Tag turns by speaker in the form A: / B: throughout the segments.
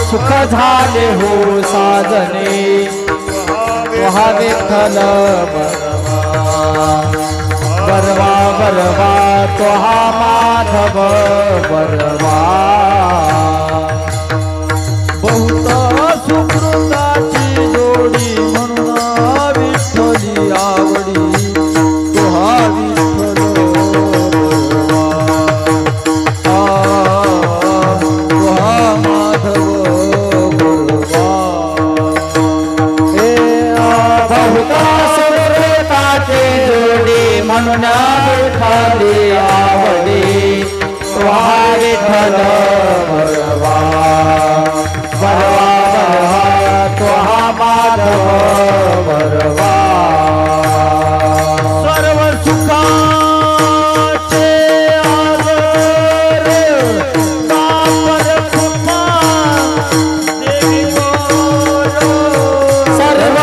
A: सुख झाले हो साजने तुहा विठ्ठल बरवा बरवा तुहा माधव बरवा बहुत सुकृताची जोडी म्हणून विठ्ठली आवडी तुहा विठ्ठल म्हणून विठ्ठली आवडी तुहा विठ्ठल बरवा बरवा बरवा तुहा माधव बरवा सर्व सुखाचे आदर कापर कृपा देवी सर्व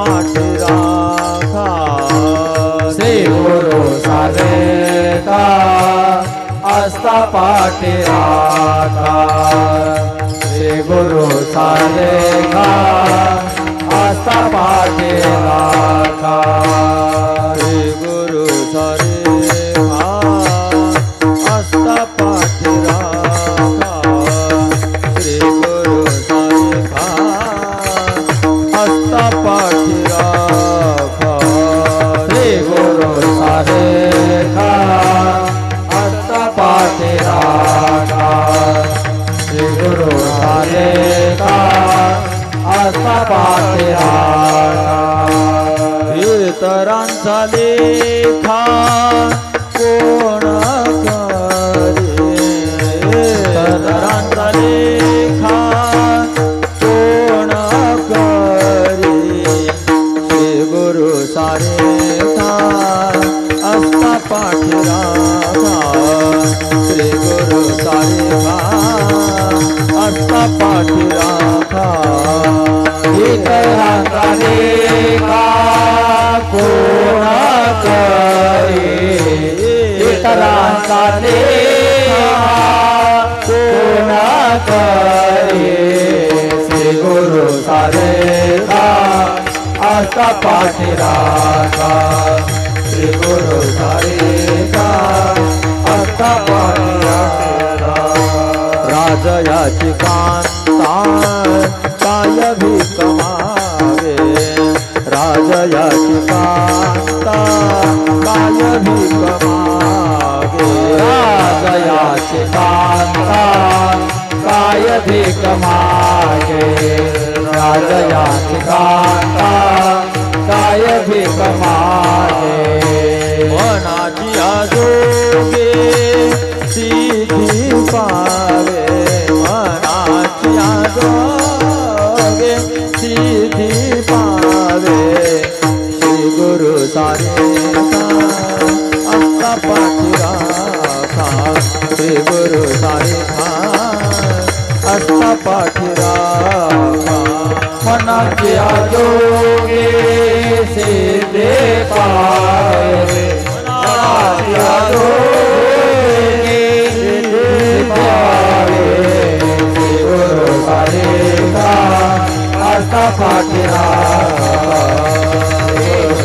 A: पाटे राखा श्री गुरु सारेखा आस्था पाटे राखा श्री गुरु सारेखा आस्था पाटे राखा श्री गुरु सारेखा आस्था पाटे राखा श्री गुरु सारेखा पाटे राखा श्री गुरु सारेखा आस्था पाटे राखा इतरांचा लेखा कोण करे इतरांचा लेखा कोण करे श्री गुरु सारेखा आस्था पाटे राखा श्री सारेखा असता पाठी राखा
B: इतरांचा लेखा कोण करे इतरांचा लेखा कोण करे श्री गुरु सारेखा असता पाठी राखा श्री गुरु सारेखा असता पाठी राखा
A: राजयाची कांता काय भीक मागे राजयाची कांता काय भीक मागे
B: राजयाची कांता काय भीक मागे राजयाची कांता काय भीक मागे
A: मनाची आजोगे सिद्धी पावे मनाची आजोगे सिद्धी पावे श्री गुरु सारेखा असता पाठी राखा श्री गुरु सारेखा असता पाठी राखा
B: मनाची आजोगे सिद्धे पावे मनाची आजोगे सिद्धे पावे श्री गुरु सारेखा असता पाठी राखा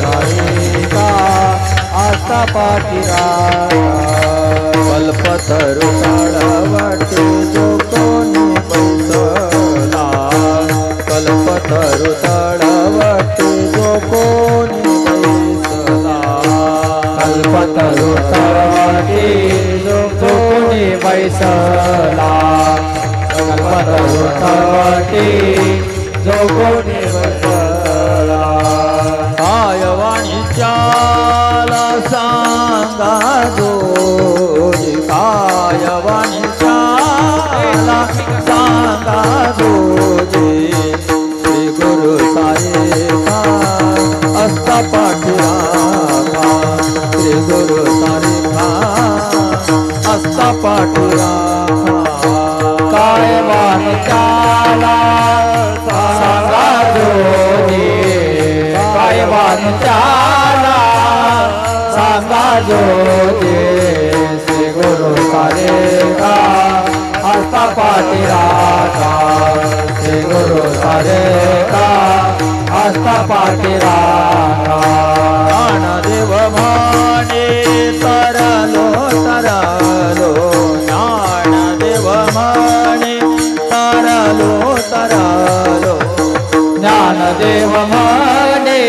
B: सारेखा असता पाठी राखा
A: कल्पतरु ताळवाटे जो कोणी बैसला कल्पतरु ताळवाटे जो कोणी बैसला
B: कल्पतरु तळवाटे जो कोणी बैसला कल्पतरु तळवाटे जो कोणी बैसला
A: काय वाणीच्याला सांगा जोजी काय वाणीच्याला सांगा जोजी श्री गुरु सारेखा असता पाठी राखा श्री गुरु सारेखा असता पाठी राखा
B: काय वाणीच्याला सांगा जोजी काय वाणीच्याला सांगा जोजी श्री गुरु सारेखा असता पाठी राखा श्री गुरु सारेखा असता पाठी राखा
A: ज्ञानदेव म्हणे तरलो तरलो ज्ञानदेव म्हणे तरलो तरलो
B: ज्ञानदेव म्हणे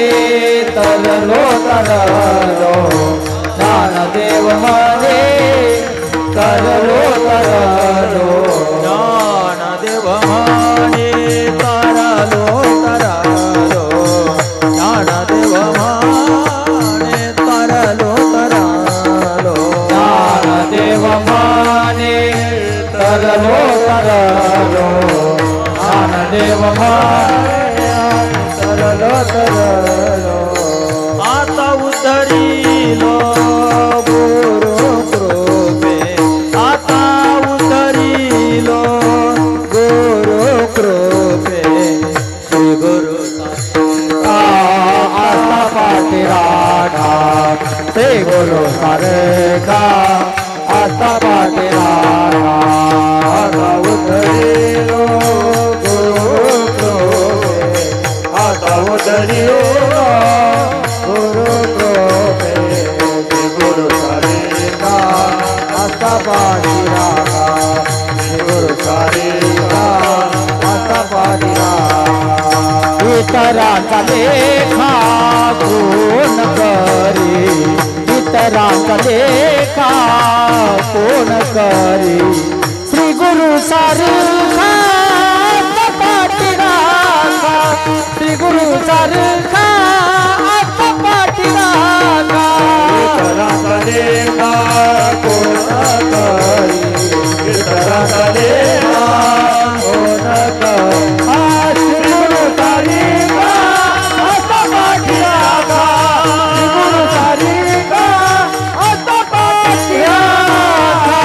B: तरलो तरलो ज्ञानदेव म्हणे तरलो तरलो
A: ज्ञानदेव म्हणे तरलो तरलो ज्ञानदेव म्हणे तरलो तरलो
B: ज्ञानदेव म्हणे तरलो तरलो ज्ञानदेव म्हणे तरलो तरलो
A: आता उतरिलो गुरु कृपे आता उतरिलो गुरु कृपे श्री गुरु
B: असता पाठी राखा श्री गुरु सारेखा असता पाठी राखा आता उतरिलो गुरु कृपे आता उतरिलो गुरु कृपे श्री गुरु सारेखा असता पाठी राखा श्री गुरु सारेखा असता पाठी राखा इतरांचा लेखा कोण करी इतरांचा लेखा कोण करी श्री गुरु सारेखा पाठी राखा श्री गुरु सारेखा पाठी राखा इतरांचा लेखा कोण करी इतरांचा लेखा कोण करी श्री गुरु सारेखा पाठी राखा श्री गुरु सारेखा पाठी राखा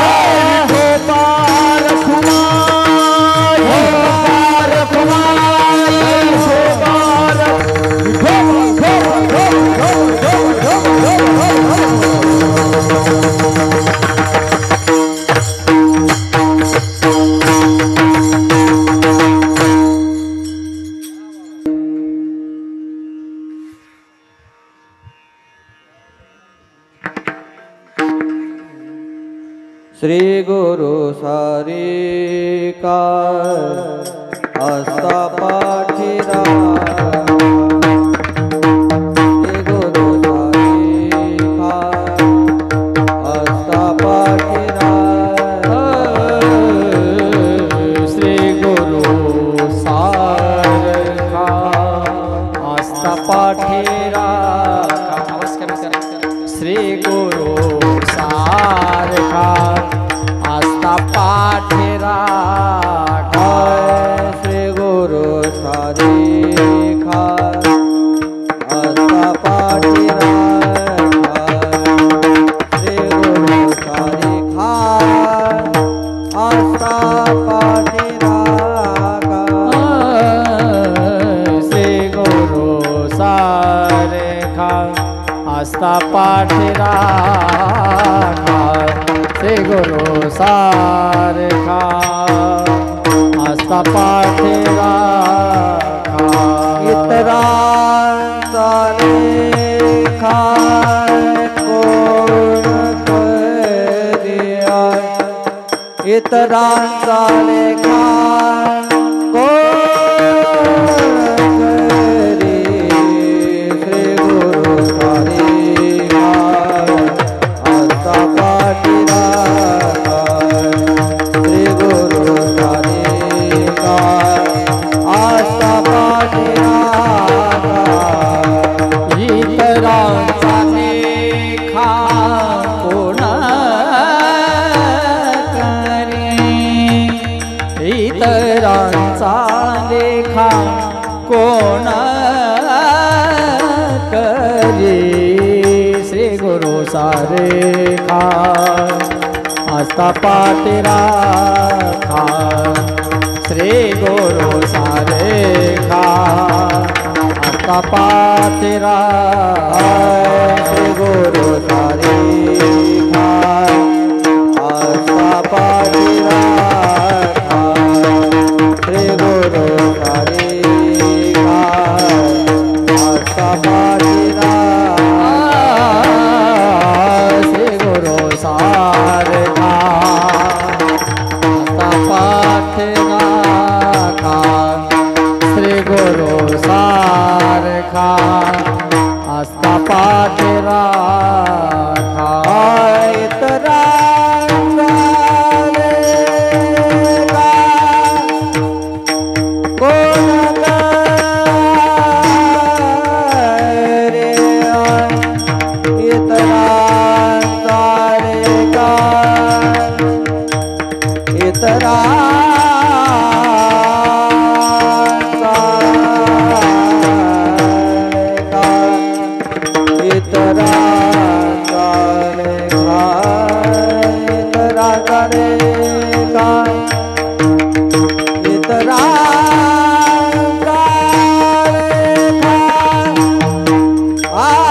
A: श्री गुरु सारी का आस्था पाठीरा श्री गुरु सारी का आस्था पाठीरा
B: श्री गुरु सार का आस्था पाठीरा श्री गुरु सार का आस्था पाठीरा
A: श्री गुरु सारी का आस्था पाठीरा श्री गुरु सारी का आस्था पाठीरा
B: श्री गुरु सार का आस्था पाठीरा श्री गुरु सार का आस्था पाठीरा
A: इतरांचा लेखा कोण करिया इतरांचा लेखा कोण करी श्री गुरु सारी आस्था पाठीरा श्री गुरु सारी आस्था पाठीरा
B: इतरांचा लेखा कोण करी इतरांचा लेखा कोण करी श्री गुरु सारे खा आस्था पाठीरा श्री गुरु सारे खा आस्था पाठीरा
A: श्री गुरु सारी आस्था पाठीरा श्री गुरु सारी आस्था पाठीरा
B: श्री गुरु सार खा आस्था पाठीरा श्री गुरु सार खा आस्था पाठीरा
A: इतरांचा लेखा कोण करिया इतरांचा लेखा इतरांचा लेखा इतरांचा लेखा इतरांचा लेखा इतरांचा लेखा आ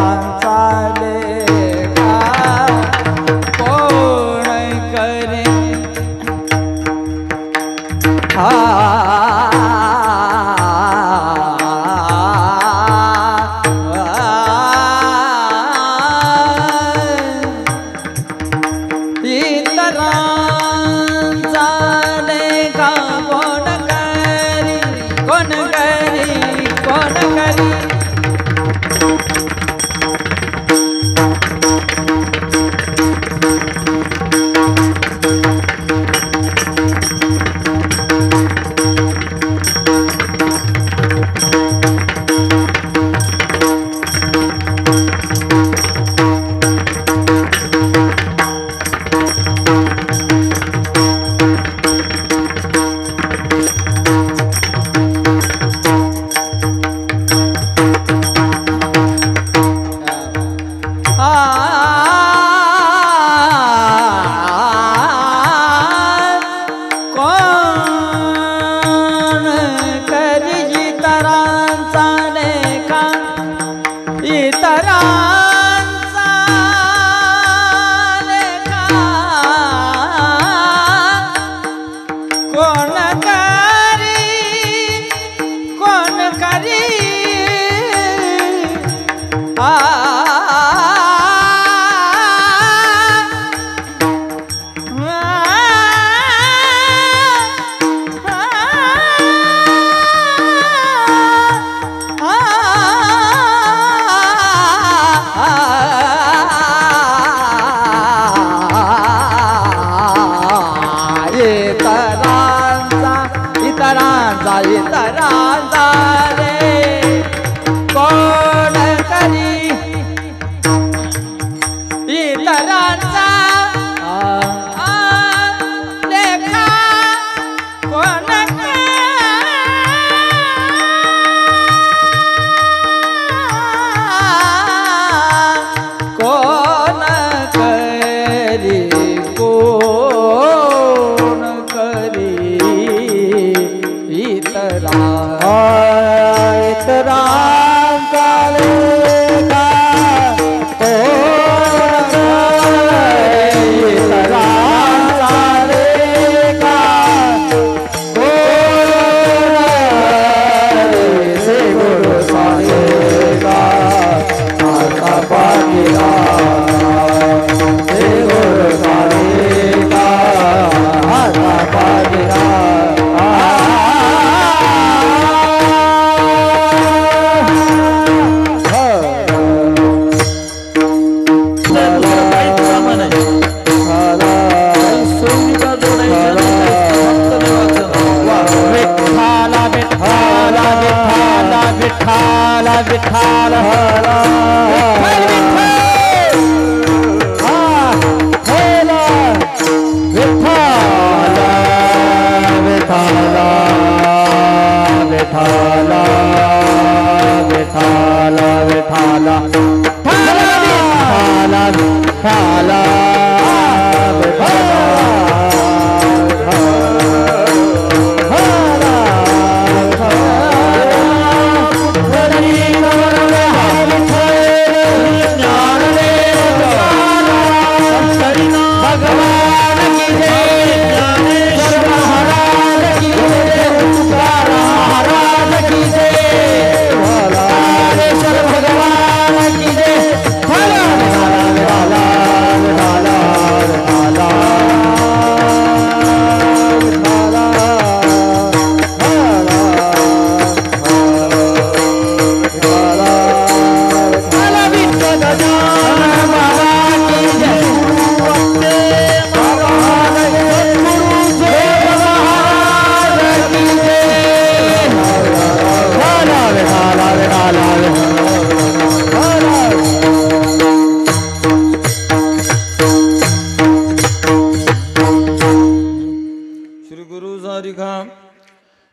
B: इतरांचा लेखा कोण करे इतरांचा रे कोण करी इतरांचा लेखा कोण कोण करी कोण करी इतरांचा लेखा इतरांचा लेखा श्री गुरु साईगा आता पाटीला श्री गुरु साईगा आता पाटीला विठ्ठल विठ्ठल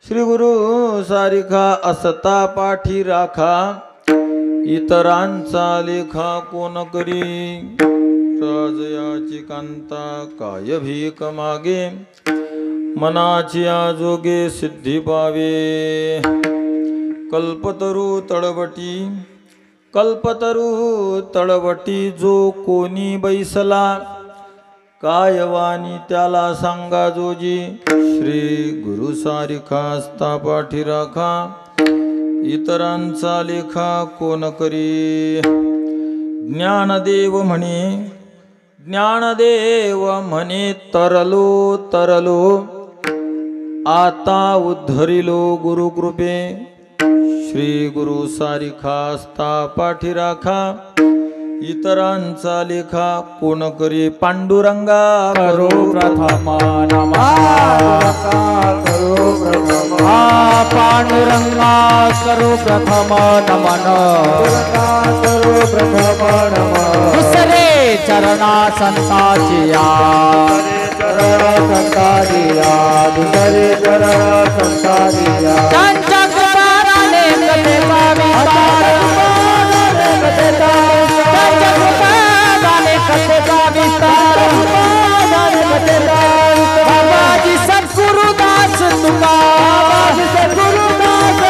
C: श्री गुरु सारिखा असता पाठी राखा इतरांचा लेखा कोण करी राजयाची कांता काय भीक मागे मनाची आजोगे सिद्धी पावे कल्पतरू तळवटी कल्पतरू तळवटी जो कोणी बैसला, कायवानी त्याला सांगा जोजी. श्री गुरु सारिखा असता पाठी राखा, इतरांचा लेखा कोण करी. ज्ञानदेव म्हणे तरलो तरलो, आता उद्धरिलो गुरुकृपे. श्री गुरु सारिखा असता पाठी राखा, इतरांचा लेखा कोण करी. पांडुरंगा
B: करो प्रथम पांडुरंगा करो प्रथम नमन. दुसरे चरणा संताचिया,
A: दुसरे चरण संतारिया.
B: त्यांच्या कृपाने कथे विस्तार, त्यांच्या कृपाने कथेचा विस्तार. बाबाजी सद्गुरुदास तुका, बाबाजी सद्गुरुदास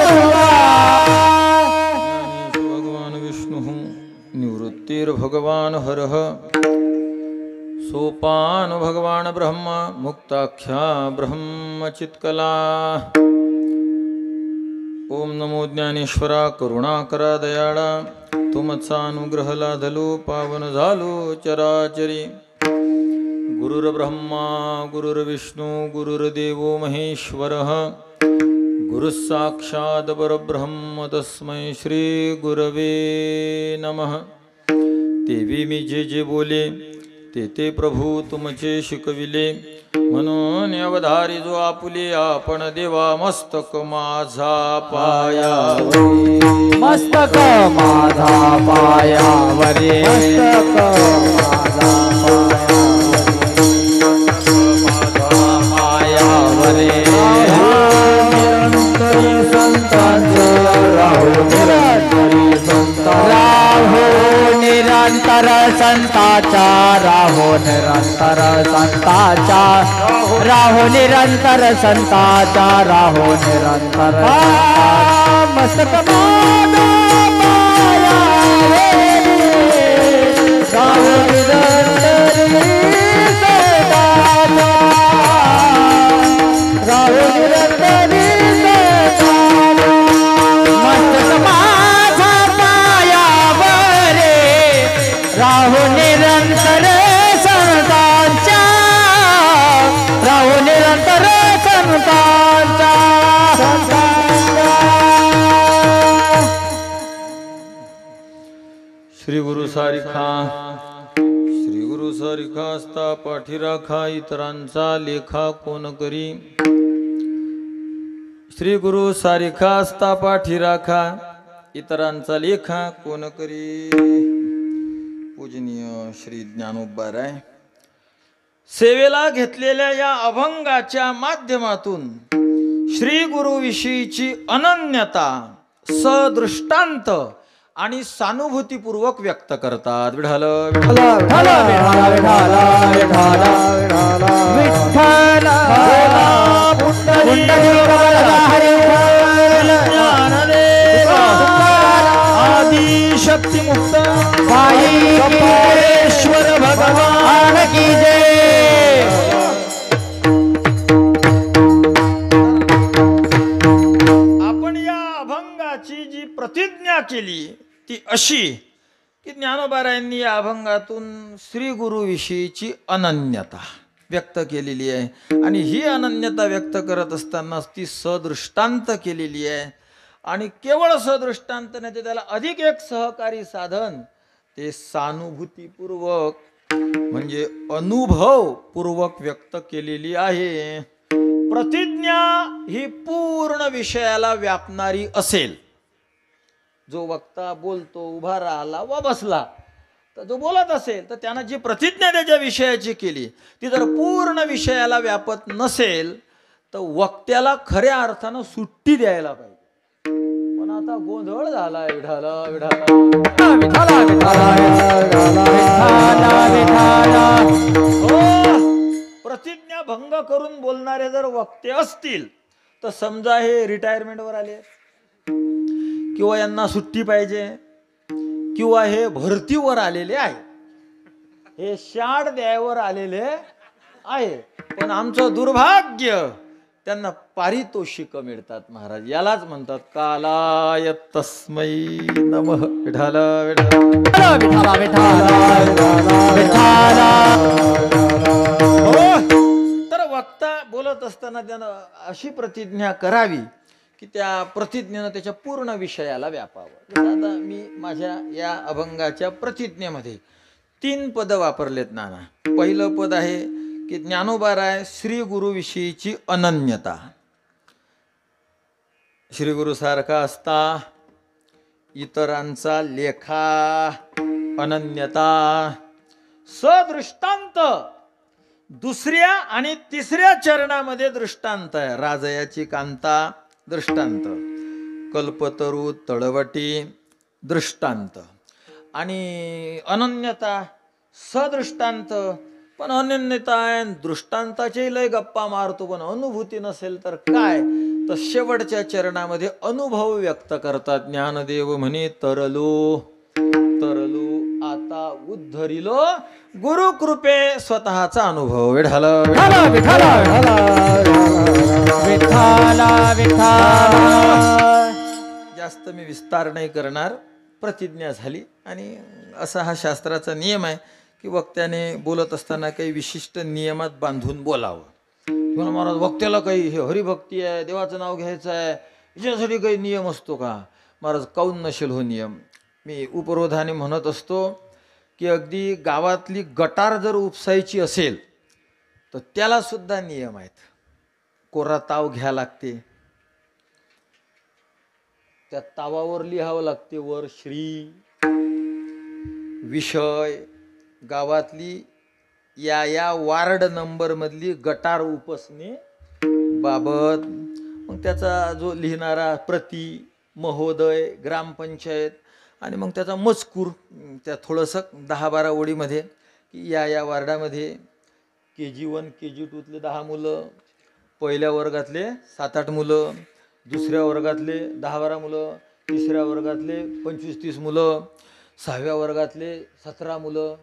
B: तुका.
C: भगवान विष्णु निवृत्तिर्भगवान हरः. सोपान भगवान ब्रह्मा, मुक्ताख्या ब्रह्मचित्कला. ओम नमो ज्ञानेश्वरा करुणाकरा दयाळा. तुमचा अनुग्रह लाधलो पावन झालो चराचरी. गुरुर्ब्रह्मा गुरुर्विष्णू गुरुर्देवो महेश्वरः. गुरुः साक्षात् परब्रह्म तस्मै श्री गुरवे नमः. तेवी मी जे जे बोले ते प्रभू तुमचे शिकविले. म्हणून अवधारी जो आपुले आपण देवा. मस्तक माझा पायावरी,
B: मस्तक माझा पायावरी, पायावरी.
A: निरंतरी संतांचे राहो, निरंतरी संतांचे
B: राहो निरंतर संताचा, राहो निरंतर संताचा, राहो निरंतर संताचा, राहो निरंतर. मस्तक माझा पायावरी, राहो निरंतरी संताचा, राहो निरंतरी संताचा. मस्तक माझा पायावरी, राहो निरंतर संतांचा, राहो निरंतर संतांचा.
C: श्री गुरु सारिखा, श्री गुरु सारिखा असता पाठी राखा, इतरांचा लेखा कोण करी. श्री गुरु सारिखा असता पाठी राखा, इतरांचा लेखा कोण करी. पूजनीय श्री ज्ञानोबाराय सेवेला घेतलेल्या या अभंगाच्या माध्यमातून श्री गुरु विषयीची अनन्यता सदृष्टांत आणि सहानुभूतीपूर्वक व्यक्त करतात. विठ्ठल विठ्ठल
B: विठ्ठल विठ्ठल विठ्ठल विठ्ठल पुंडलिक हरी ज्ञानदेव
C: आदि शक्ती मुक्त
B: साई
C: कपाळेश्वर
B: भगवान की जय.
C: आपण या अभंगाची जी प्रतिज्ञा केली ती अशी की ज्ञानोबारायांनी या अभंगातून श्री गुरु विषयीची अनन्यता व्यक्त केलेली आहे. आणि ही अनन्यता व्यक्त करत असताना ती सदृष्टांत केलेली आहे. आणि केवळ सदृष्टांत नाही, त्याला अधिक एक सहकारी साधन ते सहानुभूतीपूर्वक म्हणजे अनुभवपूर्वक व्यक्त केलेली आहे. प्रतिज्ञा ही पूर्ण विषयाला व्यापणारी असेल. जो वक्ता बोलतो, उभा राहिला वा बसला, तर जो बोलत असेल तर त्यानं जी प्रतिज्ञा त्याच्या विषयाची केली ती जर पूर्ण विषयाला व्यापत नसेल तर वक्त्याला खऱ्या अर्थानं सुट्टी द्यायला पाहिजे. पण आता गोंधळ झालाय. विठाला विठाला
B: विठ्ठल
C: हो, प्रतिज्ञा भंग करून बोलणारे जर वक्ते असतील तर समजा हे रिटायरमेंटवर आले, किंवा यांना सुट्टी पाहिजे, किंवा हे भरतीवर आलेले आहे, हे शाड द्यायवर आलेले आहे. पण आमचं दुर्भाग्य त्यांना पारितोषिक मिळतात महाराज. यालाच म्हणतात कालाय तस्मै नमः. विठाल विठाल तर वक्ता बोलत असताना त्यानं अशी प्रतिज्ञा करावी की त्या प्रतिज्ञेनं त्याच्या पूर्ण विषयाला व्यापावं. आता मी माझ्या या अभंगाच्या प्रतिज्ञेमध्ये 3 पद वापरलेत नाना. पहिलं पद आहे की ज्ञानोबाराय श्री गुरुविषयीची अनन्यता. श्री गुरु सारखा असता इतरांचा लेखा अनन्यता. सदृष्टांत दुसऱ्या आणि तिसऱ्या चरणामध्ये दृष्टांत आहे. राजयाची कांता दृष्टांत, कल्पतरू तळवटी दृष्टांत, आणि अनन्यता सदृष्टांत. पण अनन्यता आहे, दृष्टांताचे लय गप्पा मारतो, पण अनुभूती नसेल तर काय. तर शेवटच्या चरणामध्ये अनुभव व्यक्त करतात. ज्ञानदेव म्हणे तरलो तरलो आता उद्धरिलो गुरुकृपे स्वतःचा अनुभव. विठाल जास्त मी विस्तार नाही करणार. प्रतिज्ञा झाली आणि असा हा शास्त्राचा नियम आहे की वक्त्याने बोलत असताना काही विशिष्ट नियमात बांधून बोलावं. म्हणून महाराज वक्त्याला काही हे हरिभक्ती आहे, देवाचं नाव घ्यायचं आहे, याच्यासाठी काही नियम असतो का? महाराज काऊन नसेल हो नियम. मी उपरोधाने म्हणत असतो की अगदी गावातली गटार जर उपसायची असेल तर त्याला सुद्धा नियम आहेत. कोरा ताव घ्या लागते, त्या तावावर लिहावं लागते वर श्री, विषय, गावातली या वार्ड नंबर मधली गटार उपसणे बाबत, मग त्याचा जो लिहिणारा प्रति, महोदय, ग्रामपंचायत, आणि मग त्याचा मजकूर त्या थोडंसं 10-12 ओळीमध्ये की या वार्डामध्ये KG1 KG2तले 10 मुलं, पहिल्या वर्गातले 7-8 मुलं, दुसऱ्या वर्गातले 10-12 मुलं, तिसऱ्या वर्गातले 25-30 मुलं, 6व्या वर्गातले 17 मुलं.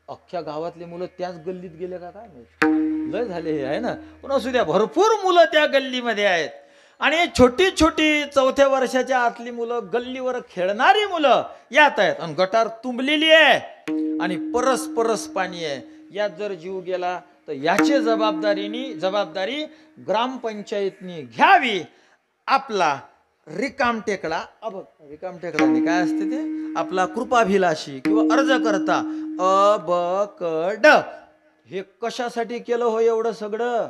C: अख्ख्या गावातले मुलं त्याच गल्लीत गेले का काय नाही, लय झाले हे आहे ना. पण असू द्या, भरपूर मुलं त्या गल्लीमध्ये आहेत. आणि छोटी छोटी 4थ्या वर्षाच्या आतली मुलं, गल्लीवर खेळणारी मुलं यात आहेत. आणि गटार तुंबलेली आहे आणि परस पाणी आहे. यात जर जीव गेला तर याची जबाबदारी ग्रामपंचायतनी घ्यावी. आपला रिकामटेकडा रिकामटेकडाने काय असते ते आपला कृपाभिलाषी किंवा अर्जकर्ता अबकड. हे कशासाठी केलं हो एवढं सगळं?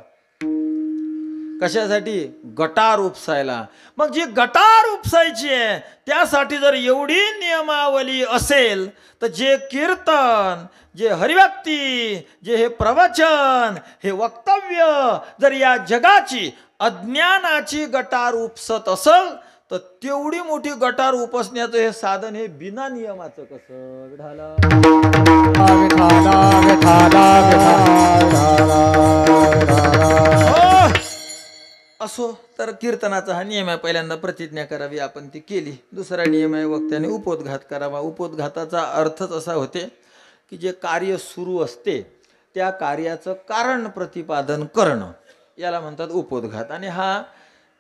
C: कशासाठी? गटार उपसायला. मग जी गटार उपसायची आहे त्यासाठी जर एवढी नियमावली असेल तर जे कीर्तन, जे हरिभक्ती, जे हे प्रवचन, हे वक्तव्य जर या जगाची अज्ञानाची गटार उपसत असल तर तेवढी मोठी गटार उपसण्याचं हे साधन हे बिना नियमाचं कसं? असो. तर कीर्तनाचा हा नियम आहे. पहिल्यांदा प्रतिज्ञा करावी, आपण ती केली. दुसरा नियम आहे वक्त्याने उपोद्घात करावा. उपोद्घाताचा अर्थच असा होते की जे कार्य सुरू असते त्या कार्याचं कारण प्रतिपादन करणं, याला म्हणतात उपोद्घात. आणि हा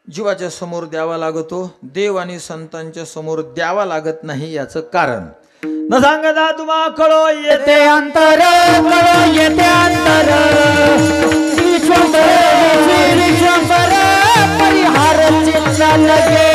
C: जीवाच्या समोर द्यावा लागतो, देव आणि संतांच्या समोर द्यावा लागत नाही. याचं कारण न सांगता तुम्हा कळो येते अंतर, कळो येते अंतर. परिहार चित्ता लगे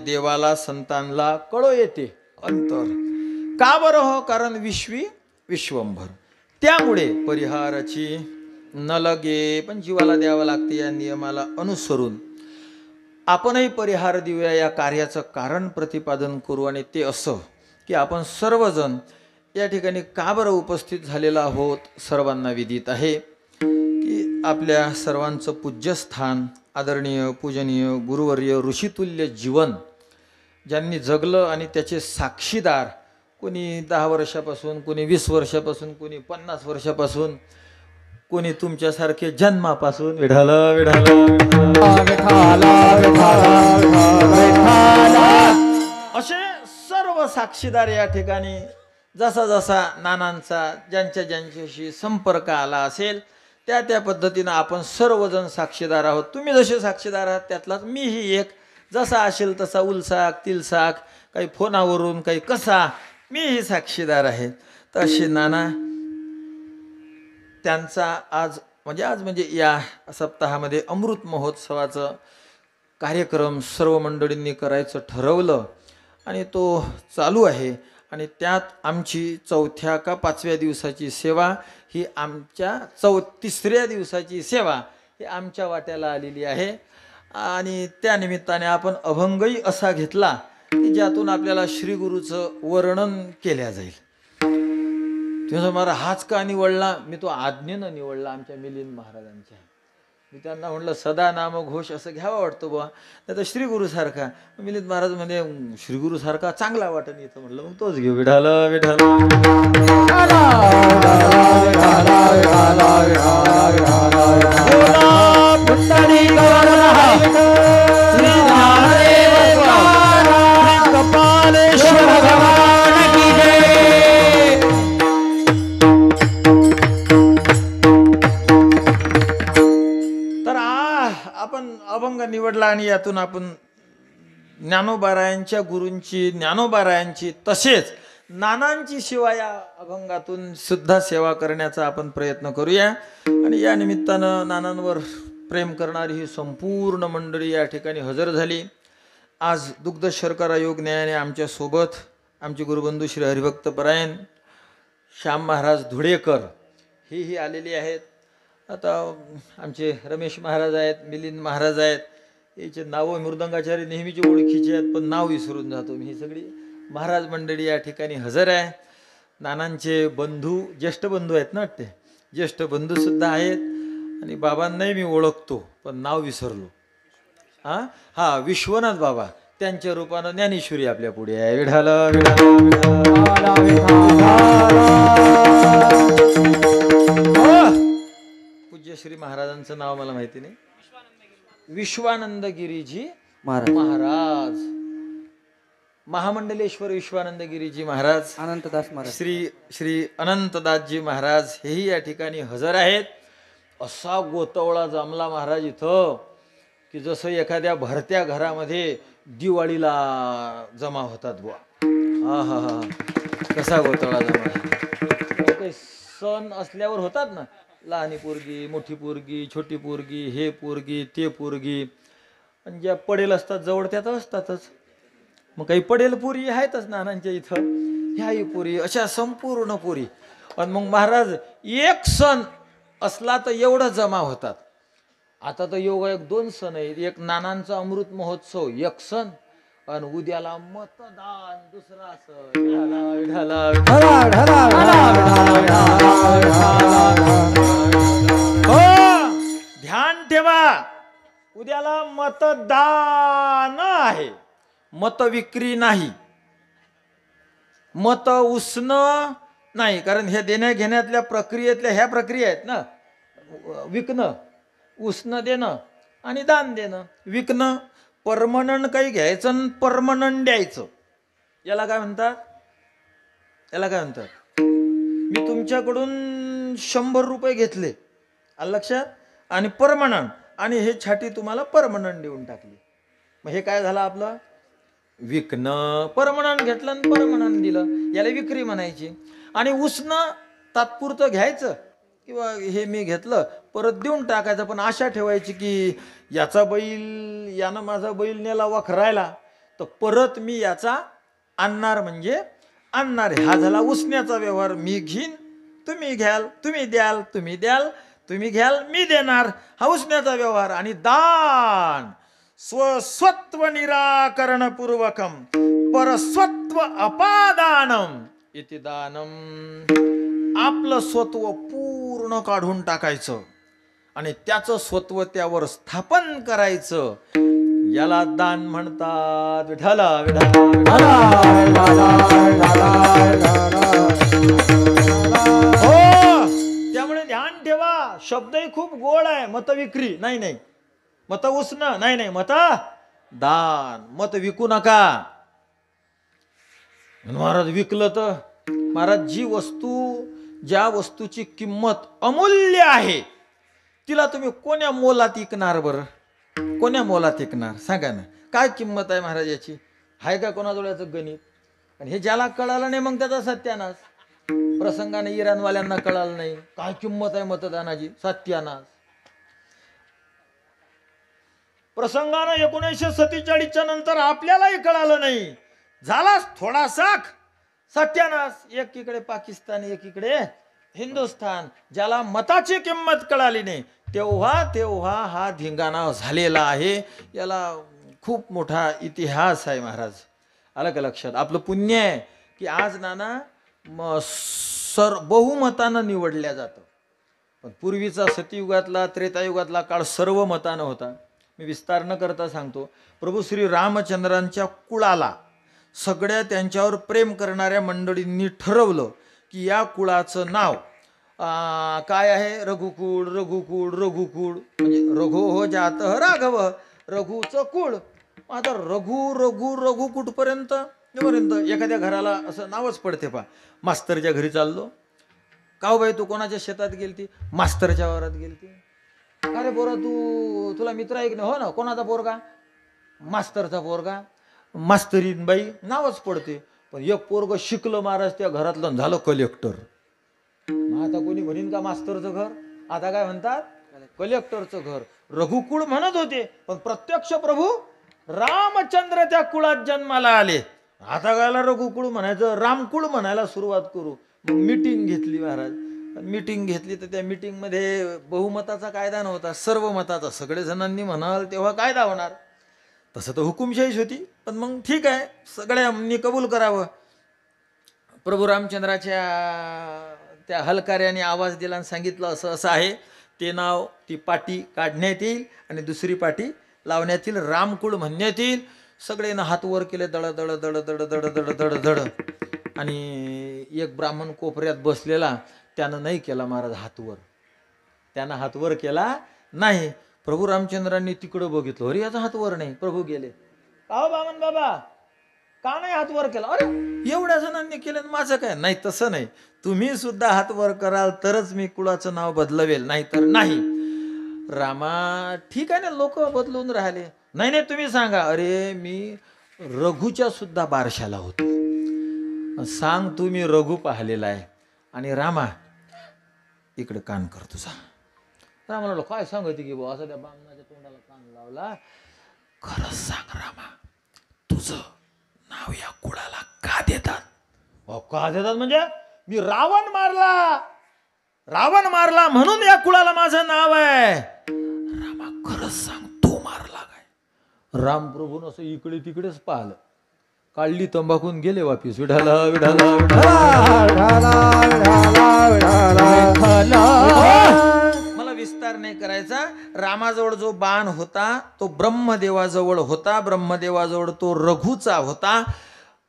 C: देवाला संतांना कळो येते अंतर. का बरं हो? कारण विश्वी विश्वंभर. त्यामुळे परिहाराची न लगे पण जीवाला द्यावं लागते. या नियमाला अनुसरून आपणही परिहार देऊया. या कार्याचं कारण प्रतिपादन करू. आणि ते असं की आपण सर्वजण या ठिकाणी का बरं उपस्थित झालेला आहोत? सर्वांना विदित आहे की आपल्या सर्वांचं पूज्यस्थान, आदरणीय पूजनीय गुरुवर्य ऋषितुल्य जीवन ज्यांनी जगलं आणि त्याचे साक्षीदार, कोणी 10 वर्षापासून, कोणी 20 वर्षापासून, कोणी 50 वर्षापासून, कोणी तुमच्यासारखे जन्मापासून. विढाल विढाल असे सर्व साक्षीदार या ठिकाणी जसा जसा नानांचा ज्यांच्या ज्यांच्याशी संपर्क आला असेल त्या त्या पद्धतीनं आपण सर्वजण साक्षीदार आहोत. तुम्ही जसे साक्षीदार आहात त्यातलाच मीही एक. जसा असेल तसा उलसाक तिलसाक, काही फोनावरून, काही कसा, मीही साक्षीदार आहे. तर असे नाना त्यांचा आज म्हणजे या सप्ताहामध्ये अमृत महोत्सवाचं कार्यक्रम सर्व मंडळींनी करायचं ठरवलं आणि तो चालू आहे. आणि त्यात आमची 4थ्या का 5व्या दिवसाची सेवा ही आमच्या 3ऱ्या दिवसाची सेवा ही आमच्या वाट्याला आलेली आहे. आणि त्यानिमित्ताने आपण अभंगही असा घेतला की ज्यातून आपल्याला श्रीगुरूचं वर्णन केल्या जाईल. तुम्ही मला हाच का निवडला? मी तो आज्ञेनं निवडला आमच्या मिलिंद महाराजांच्या. मी त्यांना म्हटलं सदा नामघोष असं घ्यावा वाटतो बुवा, नाही तर श्रीगुरूसारखा. मिलिंद महाराज म्हणजे श्रीगुरूसारखा चांगला वाटत इथं. म्हटलं मग तोच घेऊ. विठाल विठाल अभंग निवडला आणि यातून आपण ज्ञानोबारायांच्या गुरूंची, ज्ञानोबारायांची तसेच नानांची सेवा या अभंगातून सुद्धा सेवा करण्याचा आपण प्रयत्न करूया. आणि या निमित्तानं नानांवर प्रेम करणारी ही संपूर्ण मंडळी या ठिकाणी हजर झाली. आज दुग्ध शर्करा योग न्यायाने आमच्यासोबत आमचे गुरुबंधू श्री हरिभक्त परायण श्याम महाराज धुळेकर हेही आलेले आहेत. आता आमचे रमेश महाराज आहेत, मिलिंद महाराज आहेत. याचे नावं मृदंगाचार्य नेहमीची ओळखीचे आहेत पण नाव विसरून जातो मी. ही सगळी महाराज मंडळी या ठिकाणी हजर आहे. नानांचे बंधू, ज्येष्ठ बंधू आहेत ना, ते ज्येष्ठ बंधूसुद्धा आहेत. आणि बाबांनाही मी ओळखतो पण नाव विसरलो. हा विश्वनाथ बाबा, त्यांच्या रूपानं ज्ञानेश्वरी आपल्या पुढे आहे. विढाल पूज्य श्री महाराजांचं नाव मला माहिती नाही. विश्वानंद गिरीजी महाराज, महामंडलेश्वर विश्वानंद गिरीजी महाराज,
B: अनंतदास महाराज,
C: श्री अनंतदासजी महाराज हेही या ठिकाणी हजर आहेत. असा गोतवळा जमला महाराज इथं की जसं एखाद्या भरत्या घरामध्ये दिवाळीला जमा होतात बुवा. हा हा हा कसा गोतवळा जमा. काही सण असल्यावर होतात ना, लहानी पोरगी, मोठी पोरगी, छोटी पोरगी, हे पोरगी, ते पोरगी, आणि ज्या पडेल असतात जवळ त्यात असतातच. मग काही पडेल पुरी आहेतच नानांच्या इथं, ह्याही पुरी, अशा संपूर्ण पुरी. आणि मग महाराज एक सण असला तर एवढं जमा होतात. आता तर योगायोग 2 सण आहेत. एक नानांचा अमृत महोत्सव एक सण, आणि उद्याला मतदान दुसरा सण. ध्यान ठेवा, उद्याला मतदान आहे, मत विक्री नाही, मत उसणं नाही. कारण हे देण्या घेण्यातल्या प्रक्रियेतल्या ह्या प्रक्रिया आहेत ना, विकणं, उसणं देणं आणि दान देणं. विकणं परमनंट काही घ्यायचं आणि परमनंट द्यायचं, याला काय म्हणतात? याला काय म्हणतात? मी तुमच्याकडून 100 रुपये घेतले, आलं लक्षात, आणि परमनंट, आणि हे छाटी तुम्हाला परमनंट देऊन टाकली. मग हे काय झालं आपलं? विकणं. परमनंट घेतलं आणि परमनंट दिलं, याला विक्री म्हणायची. आणि उसणं तात्पुरतं घ्यायचं, किंवा हे मी घेतलं परत देऊन टाकायचं, पण आशा ठेवायची की याचा बैल, यानं माझा बैल नेला वखरायला तर परत मी याचा आणणार, म्हणजे आणणारे हा झाला उसण्याचा व्यवहार. मी घेईन तुम्ही घ्याल, तुम्ही द्याल तुम्ही द्याल, तुम्ही घ्याल मी देणार, हा उसण्याचा व्यवहार. आणि दान स्वस्वत्व निराकरण पूर्वकम परस्वत्व अपादानम इति दानम. आपलं स्वत्व पूर्ण काढून टाकायचं आणि त्याचं स्वत्व त्यावर स्थापन करायचं, याला दान म्हणतात. विठ्ठल विठ्ठल. हो, त्यामुळे ध्यान ठेवा, शब्दही खूप गोड आहे. मत विक्री नाही नाही, मत उसणं नाही नाही, मत दान. मत विकू नका. महाराज विकलं तर महाराज जी वस्तू, ज्या वस्तूची किंमत अमूल्य आहे तिला तुम्ही कोण्या मोलात विकणार बरं? कोण्या मोलात विकणार सांगा ना. काय किंमत आहे महाराज याची? आहे का कोणाजवळचं गणित? आणि हे ज्याला कळालं नाही मग त्याचा सत्यानाश. प्रसंगाने इराणवाल्यांना कळालं नाही काय किंमत आहे मतदानाची, सत्यानाश. प्रसंगानं 1947च्या नंतर आपल्यालाही कळालं नाही, झालाच थोडासा सत्यानाश. एकीकडे पाकिस्तान, एकीकडे हिंदुस्थान. ज्याला मताची किंमत कळाली नाही तेव्हा हा धिंगाणा झालेला आहे. याला खूप मोठा इतिहास आहे महाराज. आलं का लक्षात? आपलं पुण्य आहे की आज नाना बहुमतानं निवडल्या जातं. पण पूर्वीचा सतयुगातला, त्रेतायुगातला काळ सर्व मतानं होता. मी विस्तार न करता सांगतो. प्रभू श्री रामचंद्रांच्या कुळाला सगळ्या त्यांच्यावर प्रेम करणाऱ्या मंडळींनी ठरवलं की या कुळाचं नाव काय आहे? रघुकुळ. रघुकुळ रघुकुळ म्हणजे रघु हो जात राघव, रघुचं कुळ. आता रघु रघु रघु कुठपर्यंत? एखाद्या घराला असं नावच पडते. पा मास्तरच्या घरी चाललो. का हो बाई तू कोणाच्या शेतात गेलती? मास्तरच्या वावरात गेलती. अरे पोरा तुला मित्र आहे की नाही? हो ना. कोणाचा पोरगा? मास्तरचा पोरगा. मास्तरीन बाई नावच पडते. पण एक पोरग शिकलं महाराज त्या घरातलं, झालं कलेक्टर. आता कोणी म्हणीन का मास्तरचं घर? आता काय म्हणतात? कलेक्टरचं घर. रघुकुळ म्हणत होते पण प्रत्यक्ष प्रभू रामचंद्र त्या कुळात जन्माला आले. आता गायला रघुकुळ म्हणायचं, रामकुळ म्हणायला सुरुवात करू. मग मीटिंग घेतली महाराज. मीटिंग घेतली तर त्या मीटिंगमध्ये बहुमताचा कायदा नव्हता, सर्व मताचा. सगळे जणांनी म्हणाल तेव्हा कायदा होणार. तसं तर हुकुमशाहीच होती. पण मग ठीक आहे, सगळ्यांनी कबूल करावं. प्रभू रामचंद्राच्या त्या हलकार्याने आवाज दिला आणि सांगितलं असं असं आहे. ते नाव, ती पाटी काढण्यात येईल आणि दुसरी पाटी लावण्यात येईल, रामकुळ म्हणण्यात येईल. सगळेनं हात वर केले, दड दड दड दड दड दड दड दड. आणि एक ब्राह्मण कोपऱ्यात बसलेला, त्यानं नाही केला महाराज हातवर. त्यानं हातवर केला नाही. प्रभू रामचंद्रांनी तिकडं बघितलं, अरे याचा हातवर नाही. प्रभू गेले, का बामन बाबा का नाही हातवर केला? अरे एवढ्या जणांनी केलं, माझं काय? नाही तसं नाही, तुम्ही सुद्धा हातवर कराल तरच मी कुळाचं नाव बदलवेल, नाही तर नाही. रामा ठीक आहे ना, लोक बदलून राहिले. नाही नाही तुम्ही सांगा. अरे मी रघुच्या सुद्धा बारशाला होतो. सांग तुम्ही रघु पाहिलेला आहे. आणि रामा इकडे कान कर तुझा. रामा म्हणाला काय सांगते की भाऊ, असं त्या बामणाच्या तोंडाला कान लावला. खरंच सांग रामा, तुझं नाव या कुळाला का देतात? का देतात म्हणजे? मी रावण मारला म्हणून या कुळाला माझं नाव आहे. रामा खरंच सांग, तू मारला काय? रामप्रभून असं इकडे तिकडेच पाहिलं, काढली तंबाखून गेले वापिस. विठाला विठाला मला विस्तार नाही करायचा. रामाजवळ जो बाण होता तो ब्रह्मदेवाजवळ होता. ब्रह्मदेवाजवळ तो रघुचा होता.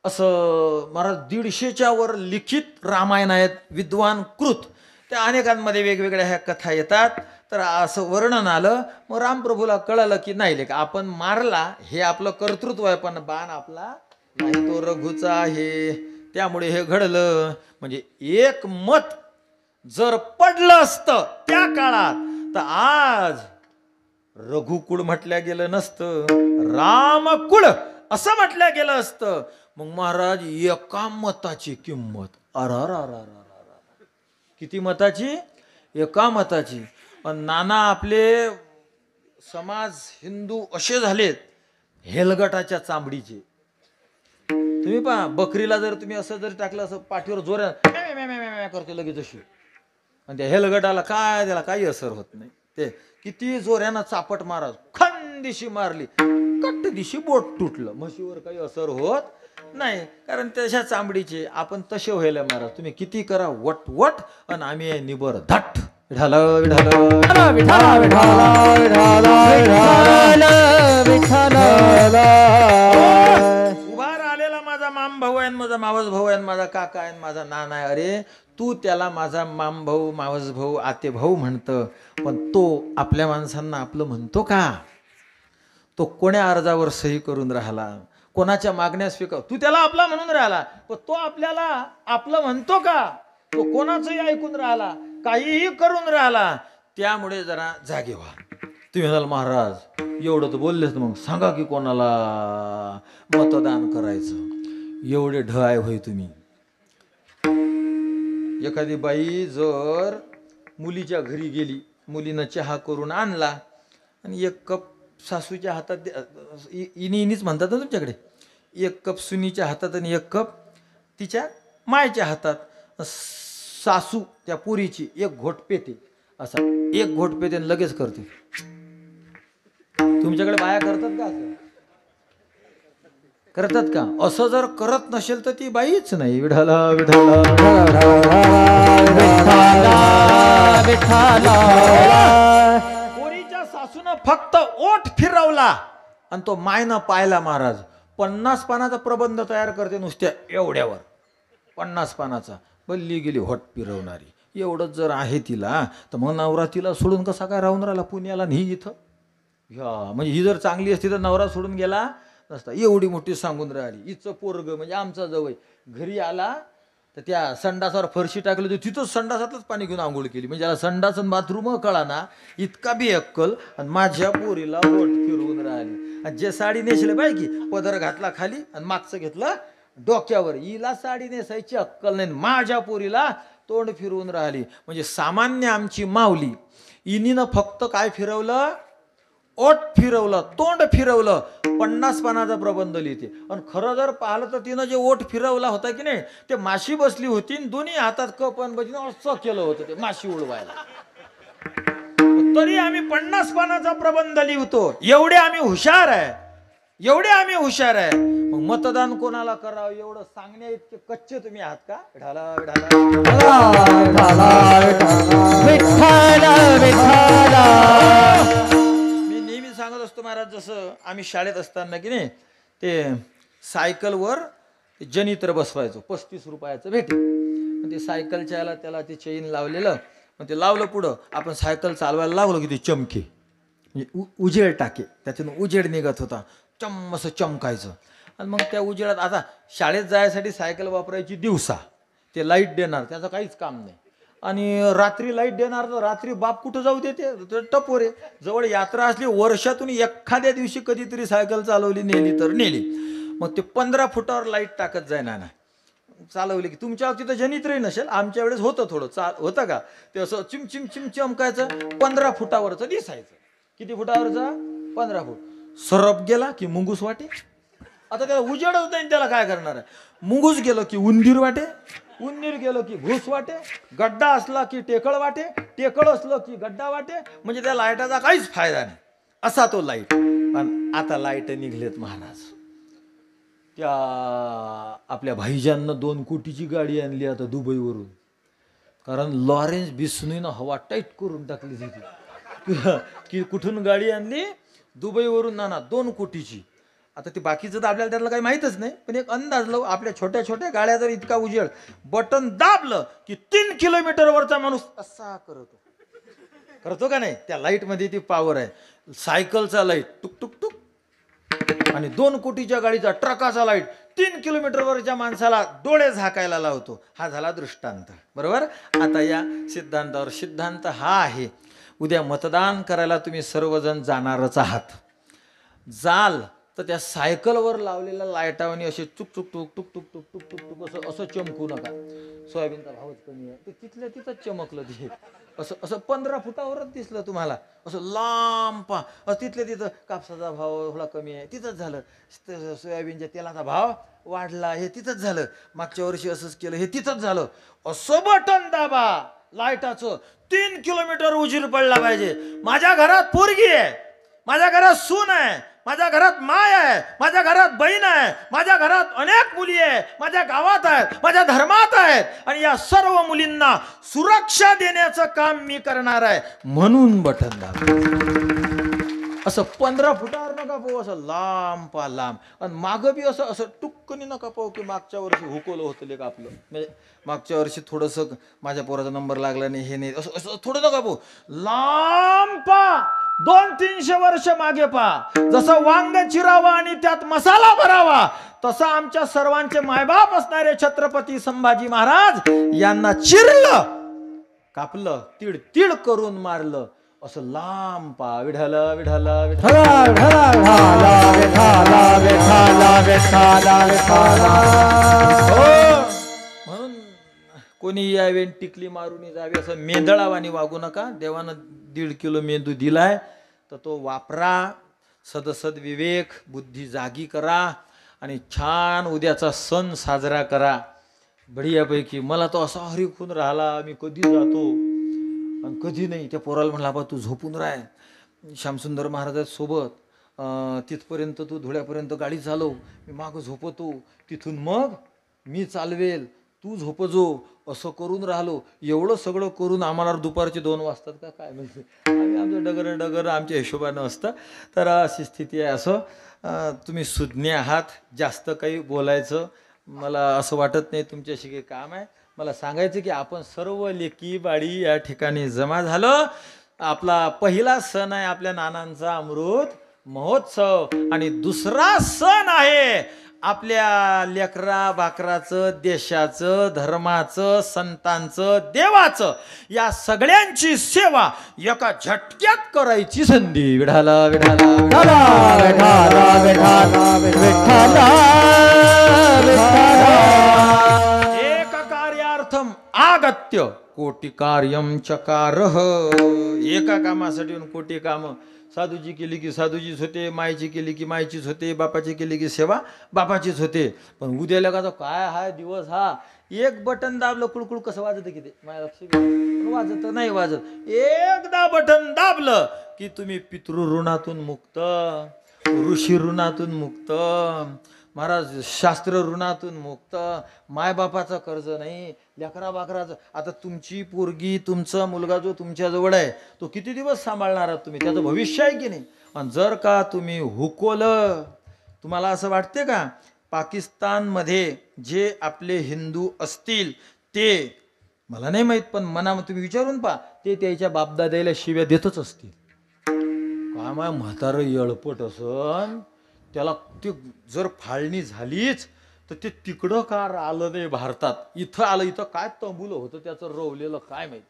C: असं महाराज 150च्या वर लिखित रामायण आहेत, विद्वान कृत. त्या अनेकांमध्ये वेगवेगळ्या ह्या कथा येतात. तर असं वर्णन आलं. मग रामप्रभूला कळलं की नाही लेका आपण मारला, हे आपलं कर्तृत्व आहे, पण बाण आपला नाही, तो रघुचा आहे. त्यामुळे हे घडलं. म्हणजे एक मत जर पडलं असतं त्या काळात तर आज रघुकुळ म्हटल्या गेलं नसतं, रामकुळ असं म्हटल्या गेलं असतं. मग महाराज एका मताची किंमत, किती मताची? एका मताची. पण नाना आपले समाज हिंदू असे झालेत हेलगटाच्या चांबडीचे. तुम्ही पहा बकरीला जर तुम्ही असं जर टाकलं असं पाठीवर जोरात करते लगेच अशी आणि त्या हेलगटाला काय त्याला काही असर होत नाही. ते किती जोऱ्यानं चापट मारा खंदिशी मारली कट्ट दिशी बोट तुटलं म्हशीवर काही असर होत नाही कारण तशा चांबडीचे आपण तसे व्हायला महाराज तुम्ही किती करा वट वट आणि आम्ही निबर धट विठाल विठाल
B: विठाला विठाला
C: उभा राहिलेला माझा माम भाऊ आहे माझा मावस भाऊ आहे माझा काका आहे माझा नाना आहे. अरे तू त्याला माझा माम भाऊ मावस भाऊ आते भाऊ म्हणतं पण तो आपल्या माणसांना आपलं म्हणतो का? तो कोण्या अर्जावर सही करून राहिला कोणाच्या मागण्या स्वीकार तू त्याला आपला म्हणून राहिला पण तो आपल्याला आपलं म्हणतो का? तो कोणाचंही ऐकून राहिला काहीही करून राहिला. त्यामुळे जरा जागे व्हा. तुम्ही म्हणाल महाराज एवढं तर बोललेच मग सांगा की कोणाला मतदान करायचं. एवढे ढ आहे होय तुम्ही. एखादी बाई जर मुलीच्या घरी गेली मुलीनं चहा करून आणला आणि एक कप सासूच्या हातात इनीच म्हणतात ना तुमच्याकडे एक कप सुनीच्या हातात आणि एक कप तिच्या मायच्या हातात सासू त्या पुरीची एक घोट पेते असा एक घोट पेते आणि लगेच करते. तुमच्याकडे बाया करतात का असं करतात का? असं जर करत नसेल तर ती बाईच नाही. विठाला विठाला पोरीच्या सासून फक्त ओठ फिरवला आणि तो मायनं पाहिला महाराज 50 पानाचा प्रबंध तयार करते नुसत्या एवढ्यावर 50 पानाचा बल्ली गेली होट फिरवणारी. एवढंच जर आहे तिला तर मग नवरा तिला सोडून कसा काय राहून राहिला पुण्याला नाही इथं म्हणजे ही जर चांगली असती तर नवरा सोडून गेला नसता. एवढी मोठी सांगून राहिली हिचं पोरग म्हणजे आमचा जवळ घरी आला तर त्या संडासावर फरशी टाकली तर तिथंच संडासातच पाणी घेऊन आंघोळ केली म्हणजे याला संडास बाथरूम कळा ना इतका बी अक्कल आणि माझ्या पोरीला बोट फिरवून राहिली. आणि जे साडी नेसले बाई की पदर घातला खाली आणि मागचं घेतलं डोक्यावर. हिला साडी नेसायची अक्कल नाही माझ्या पोरीला तोंड फिरवून राहिली. म्हणजे सामान्य आमची माऊली इनीनं फक्त काय फिरवलं ओठ फिरवलं तोंड फिरवलं 50 पानाचा प्रबंध लिहिते. आणि खरं जर पाहिलं तर तिनं जे ओठ फिरवला होता की नाही ते माशी बसली होती दोन्ही हातात कप आणि बजीनं असं केलं होतं ते माशी उडवायला. तरी आम्ही 50 पानाचा प्रबंध लिहितो. एवढे आम्ही हुशार आहे एवढे आम्ही हुशार आहे. मग मतदान कोणाला करावं एवढं सांगण्या इतके कच्चे तुम्ही आहात का? विठाला मी नेहमी सांगत असतो महाराज जसं आम्ही शाळेत असताना की नाही ते सायकलवर जनित्र बसवायचो 35 रुपयाचं भेटे. ते सायकलच्या याला त्याला ते चेन लावलेलं मग ते लावलं पुढं आपण सायकल चालवायला लागलो की ते चमके म्हणजे उजेड टाके त्याच्यातून उजेड निघत होता चम असं चमकायचं. आणि मग त्या उजेडात आता शाळेत जायसाठी सायकल वापरायची दिवसा ते लाईट देणार त्याचं काहीच काम नाही आणि रात्री लाईट देणार तर रात्री बाप कुठं जाऊ देते टपोरे. जवळ यात्रा असली वर्षातून एखाद्या दिवशी कधीतरी सायकल चालवली नेली तर नेली. मग ते 15 फुटावर लाईट टाकत जाय ना चालवली की तुमच्या बाबतीत जनित्रही नसेल आमच्या वेळेस होतं थोडं होतं का ते असं चिम चिम चिम चमकायचं 15 फुटावरचं दिसायचं. किती फुटावरचं 15 फूट. सरप गेला की मुंगूस वाटे. आता त्याला उजेडच नाही त्याला काय करणार आहे. मुंगूस गेलो की उंदीर वाटे उंदीर गेलो की घुस वाटे गड्डा असला की टेकळ वाटे टेकळ असलं की गड्डा वाटे. म्हणजे त्या लाईटाचा काहीच फायदा नाही असा तो लाईट. पण आता लाईट निघलेत महाराज. त्या आपल्या भाईजांना 2 कोटीची गाडी आणली आता दुबईवरून कारण लॉरेन्स बिस्नूनं हवा टाईट करून टाकली तिथे की कुठून गाडी आणली दुबईवरून ना 2 कोटीची. आता ते बाकीचं तर आपल्याला त्यातलं काही माहीतच नाही पण एक अंदाज लावू आपल्या छोट्या छोट्या गाड्या जर इतका उजेड बटन दाबलं की 3 किलोमीटरवरचा माणूस असा करतो का नाही. त्या लाईटमध्ये ती पॉवर आहे. सायकलचा लाईट टुक टुक टुक आणि 2 कोटीच्या गाडीचा ट्रकाचा लाईट 3 किलोमीटरवरच्या माणसाला डोळे झाकायला लावतो. हा झाला दृष्टांत बरोबर. आता या सिद्धांतावर सिद्धांत हा आहे उद्या मतदान करायला तुम्ही सर्वजण जाणारच आहात. जाल तर त्या सायकलवर लावलेल्या लाईटावनी असे चुक चुक टुक टुक टुक टुक टुक टुक टुक असं चमकू नका. सोयाबीनचा भावच कमी आहे ते तिथल्या तिथंच चमकलं ते असं असं 15 फुटावरच दिसलं तुम्हाला, असं लांब पा तिथल्या तिथं कापसाचा भाव थोडा कमी आहे तिथंच झालं, सोयाबीनच्या तेलाचा भाव वाढला हे तिथंच झालं, मागच्या वर्षी असंच केलं हे तिथंच झालं. असं बटन दाबा लाईटाचं, 3 किलोमीटर उजीर पडला पाहिजे. माझ्या घरात पोरगी आहे, माझ्या घरात सून आहे, माझ्या घरात माय आहे, माझ्या घरात बहीण आहे, माझ्या घरात अनेक मुली आहे, माझ्या गावात आहेत, माझ्या धर्मात आहेत, आणि या सर्व मुलींना सुरक्षा देण्याचं काम मी करणार आहे म्हणून बटन दाबा. असं 15 फुटावर नका पाहू, असं लांब पा लांब, आणि मागं बी असं असं टुक्कनी नका पाहू की मागच्या वर्षी हुकवलं होतं लेक आपलं, म्हणजे मागच्या वर्षी थोडंसं माझ्या पोराचा नंबर लागला नाही हे नाही, असं असं थोडं नका पाहू, लांब पा 200-300 वर्ष मागे पा. जसं वांग चिरावा आणि त्यात मसाला भरावा, तसं आमच्या सर्वांचे मायबाप असणारे छत्रपती संभाजी महाराज यांना चिरलं, कापलं, तीड तीड करून मारलं. असं लांब पा. विठ्ठल विठ्ठल विठ्ठल म्हणून कोणी यावे टिकली मारून जावे असं मेंदळावानी वागू नका. देवानं 1.5 किलो मेंदू दिलाय तर तो वापरा, सदसद विवेक बुद्धी जागी करा आणि छान उद्याचा सण साजरा करा बढियापैकी. मला तो असा हरिखून राहिला, मी कधी जातो आणि कधी नाही. त्या पोराला म्हणला बा तू झोपून राह श्यामसुंदर महाराजांसोबत, तिथपर्यंत तू धुळ्यापर्यंत गाडी चालव, मी मागं झोपतो, तिथून मग मी चालवेल, तू झोपजो. असं करून राहिलो. एवढं सगळं करून आम्हाला दुपारचे 2 वाजतात का काय म्हणजे, आम्ही आमचं डगर डगर आमच्या हिशोबानं असतं. तर अशी स्थिती आहे. असं तुम्ही सुज्ञ आहात, जास्त काही बोलायचं मला असं वाटत नाही, तुमच्याशी काही काम आहे. मला सांगायचं की आपण सर्व लेकी बाळी या ठिकाणी जमा झालो. आपला पहिला सण आहे आपल्या नानांचा अमृत महोत्सव, आणि दुसरा सण आहे आपल्या लेकरा बाकराचं, देशाचं, धर्माचं, संतांचं, देवाचं, या सगळ्यांची सेवा एका झटक्यात करायची संधी. विठाला विठाला विठाला विठाला विठाला विठाला एक कार्यार्थम आगत्य कोटी कार्यम चकारः. एका कामासाठी कोटी काम. साधूजी केली की साधूजीच होते, मायची केली की मायचीच होते, बापाची केली की सेवा बापाचीच होते. पण उद्या लगाचा काय हा दिवस, हा एक बटन दाबलं कुळकुळ कसं वाजत की ते माझ्या लक्ष वाजत नाही वाजत. एकदा बटन दाबलं की तुम्ही पितृ ऋणातून मुक्त, ऋषी ऋणातून मुक्त, महाराज शास्त्र ऋणातून मुक्त, मायबापाचं कर्ज नाही, लेकरा बाकराचं. आता तुमची पोरगी, तुमचा मुलगा जो तुमच्याजवळ आहे तो किती दिवस सांभाळणार आहात तुम्ही, त्याचं भविष्य आहे की नाही. आणि जर का तुम्ही हुकवलं, तुम्हाला असं वाटते का पाकिस्तानमध्ये जे आपले हिंदू असतील ते, मला नाही माहीत पण मना तुम्ही विचारून पहा, ते त्याच्या बापदाद्याला शिव्या देतच असतील. काय माय म्हातारं येळपट असन, त्याला ते जर फाळणी झालीच तर ते तिकडं का आलं नाही भारतात, इथं आलं. इथं काय तंबुलं होतं त्याचं रवलेलं काय माहीत.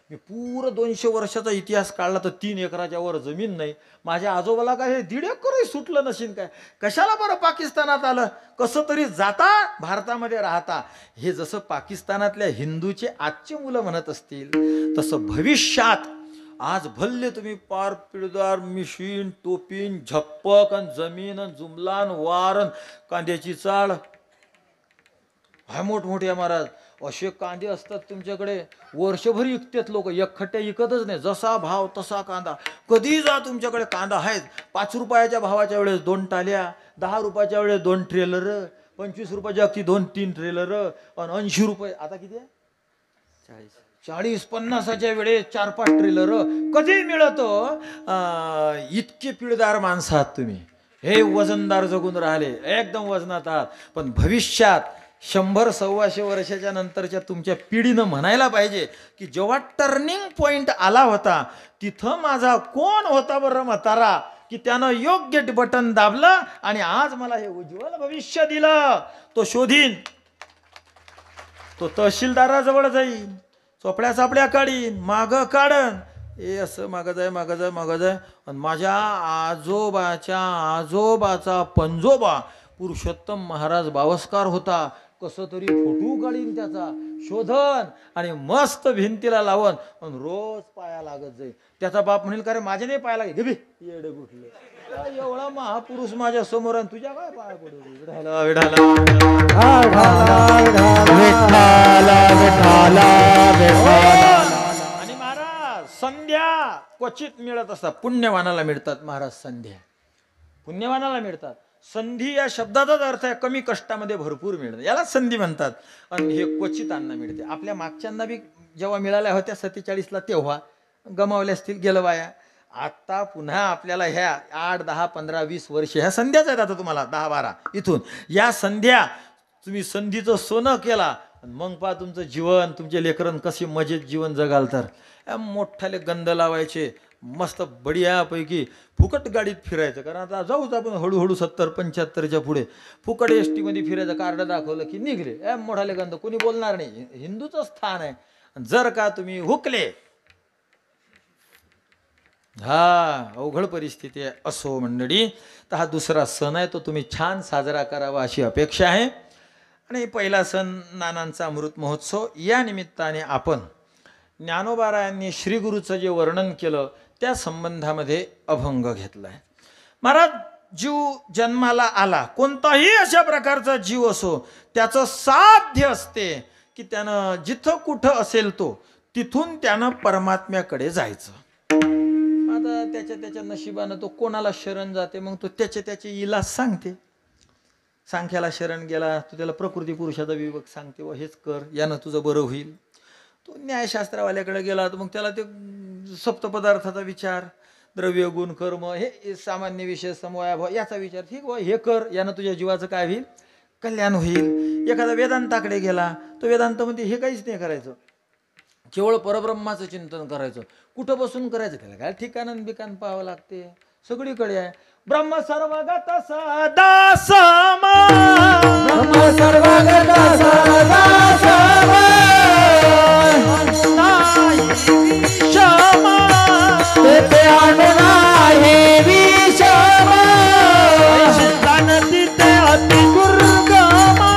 C: मी पुरं 200 वर्षाचा इतिहास काढला तर 3 एकराच्या वर जमीन नाही. माझ्या आजोबाला काय हे 1.5 एकरही सुटलं नशीन काय, कशाला बरं पाकिस्तानात आलं, कसं तरी जाता भारतामध्ये राहता. हे जसं पाकिस्तानातल्या हिंदूचे आजचे मुलं म्हणत असतील तसं भविष्यात आज भल्ले तुम्ही पार पिळदार मिशीन टोपीन झप्पक आणि जमीन जुमलान वारण कांद्याची चाळ, हा मोठमोठे महाराज असे कांदे असतात तुमच्याकडे, वर्षभर विकतात लोक, एकखट्ट्या विकतच नाही, जसा भाव तसा कांदा. कधी जा तुमच्याकडे कांदा आहेच. 5 रुपयाच्या भावाच्या वेळेस 2 टाल्या, 10 रुपयाच्या वेळेस 2 ट्रेलर, 25 रुपयाच्या अगदी 2-3 ट्रेलर, आणि 80 रुपये आता किती आहे 40-50च्या वेळेस 4-5 ट्रेलर. कधी मिळतो. इतके पिळदार माणसं आहात तुम्ही, हे वजनदार जगून राहिले, एकदम वजनात आहात. पण भविष्यात 100-125 वर्षाच्या नंतरच्या तुमच्या पिढीनं म्हणायला पाहिजे की जेव्हा टर्निंग पॉइंट आला होता तिथं माझा कोण होता बरं म्हातारा, की त्यानं योग्य बटन दाबलं आणि आज मला हे उज्ज्वल भविष्य दिलं. तो शोधीन, तो तहसीलदाराजवळ जाईन, चोपड्या चापड्या काढीन, मागं काढन, हे असं मागं जाय मागं जाय मागं जाय. आणि माझ्या आजोबाचा पंजोबा पुरुषोत्तम महाराज बावस्कार होता, कसं तरी फोटो काढीन त्याचा शोधन आणि मस्त भिंतीला लावून आणि रोज पाया लागत जाईल. त्याचा बाप म्हणेल का रे माझ्या नाही पाया लागे घे येडे कुठले एवढा महापुरुष माझ्या समोर आणि तुझ्या काय पाया पडू विठाला विठाला आणि महाराज संध्या क्वचित मिळत असतात. पुण्यवानाला मिळतात महाराज संध्या, पुण्यवानाला मिळतात. संधी या शब्दाचाच अर्थ आहे कमी कष्टामध्ये भरपूर मिळणं, याला संधी म्हणतात. आणि हे क्वचितांना मिळते. आपल्या मागच्यांना बी जेव्हा मिळाल्या होत्या 47ला तेव्हा गमावल्या असतील, गेलं वाया. आता पुन्हा आपल्याला ह्या 8, 10, 15, 20 वर्ष ह्या संध्याच आहेत. आता तुम्हाला 10, 12 इथून या संध्या तुम्ही संधीचं सोनं केला मग पहा तुमचं जीवन, तुमचे लेकरं कसे मजेत जीवन जगाल. तर मोठाले गंध लावायचे, मस्त बढियापैकी फुकट गाडीत फिरायचं. कारण आता जाऊच आपण हळूहळू 70-75च्या पुढे फुकट एसटी मध्ये फिरायचं. कार्ड दाखवलं की निघले मोठाले गंध, कोणी बोलणार नाही. हिंदूचं स्थान आहे. जर का तुम्ही हुकले अवघड परिस्थिती आहे. असो मंडळी, तर हा दुसरा सण आहे, तो तुम्ही छान साजरा करावा अशी अपेक्षा आहे. आणि पहिला सण नानांचा अमृत महोत्सव. या निमित्ताने आपण ज्ञानोबारायांनी श्रीगुरूचं जे वर्णन केलं त्या संबंधामध्ये अभंग घेतलाय. महाराज, जीव जन्माला आला, कोणताही अशा प्रकारचा जीव असो, त्याचं साध्य असते की त्यानं जिथं कुठं असेल तो तिथून त्यानं परमात्म्याकडे जायचं. आता त्याच्या नशिबानं तो कोणाला शरण जाते, मग तो त्याचे इलाज सांगते. सांख्याला शरण गेला, तो त्याला प्रकृती पुरुषाचा विवेक सांगते, व हेच कर, यानं तुझं बरं होईल. तो न्यायशास्त्रावाल्याकडे गेला तर मग त्याला ते सप्तपदार्थाचा विचार, द्रव्य गुण कर्म, हे सामान्य विषय समवायाभाव याचा विचार, ठीक व हे कर, यानं तुझ्या जीवाचं काय होईल, कल्याण होईल. एखादा वेदांताकडे गेला, तो वेदांतामध्ये हे काहीच नाही करायचं, केवळ परब्रह्माचं चिंतन करायचं. कुठं बसून करायचं, त्याला काय ठिकाण बिकान पाहावं लागते, सगळीकडे आहे. ब्रह्म सर्वगत सदा समा,
A: ब्रह्म सर्वगत सदा समा,
C: क्षमा
A: तेथे नाही विषमा,
C: ऐसे जाणती ते अति दुर्गमा,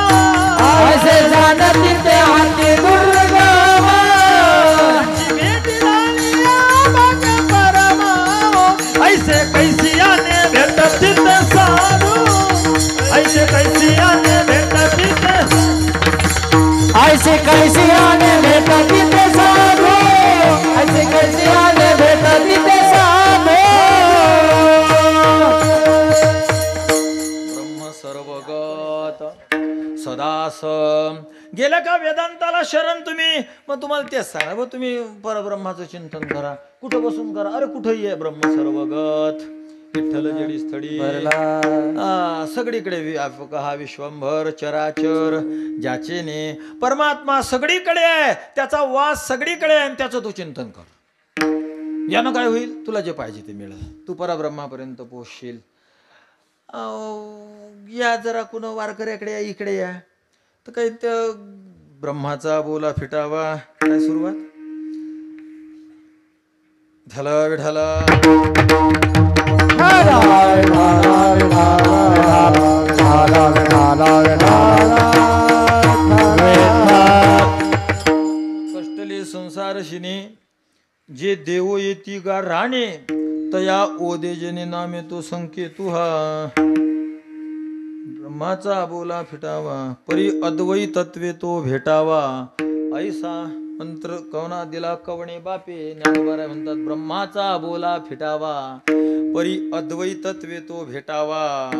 A: ऐसे जाणती ते अति दुर्गमा,
C: ऐसे कैसियाने भेटती ते साधू, ऐसे कैसियाने भेटती ते,
A: ऐसे कैसे आने भेटती ते साधू, ऐसे कैसे आने भेटती ते साधू.
C: ब्रह्म सर्वगत सदासम. गेलं का वेदांताला शरण तुम्ही, मग तुम्हाला तेच सांगा, मग तुम्ही परब्रह्माचं चिंतन करा. कुठं बसून करा, अरे कुठंही आहे ब्रह्म सर्वगत, विठ्ठल जडी स्थळी, सगळीकडे व्यापक हा विश्वंभर चराचर, ज्याचे ने परमात्मा सगळीकडे आहे, त्याचा वास सगळीकडे आहे, आणि त्याचं तू चिंतन कर. यानं काय होईल, तुला जे पाहिजे ते मिळेल, तू परब्रह्मापर्यंत पोहोचशील. या जरा कुणा वारकऱ्याकडे या, इकडे या, तर काही त्या ब्रह्माचा बोला फिटावा, काय सुरुवात झालं विठाला. कष्टले संसारशिने जे देव येती गा राणे, तया ओदेजने नामे तो संकेतू हा. ब्रह्माचा बोला फिटावा, परी अद्वै तत्वे तो भेटावा, ऐसा मंत्र कवना दिला कवणे बापे. ज्ञानोबाराय म्हणतात, ब्रह्माचा बोला फिटावा, परी अद्वै तत्वे तो भेटावा.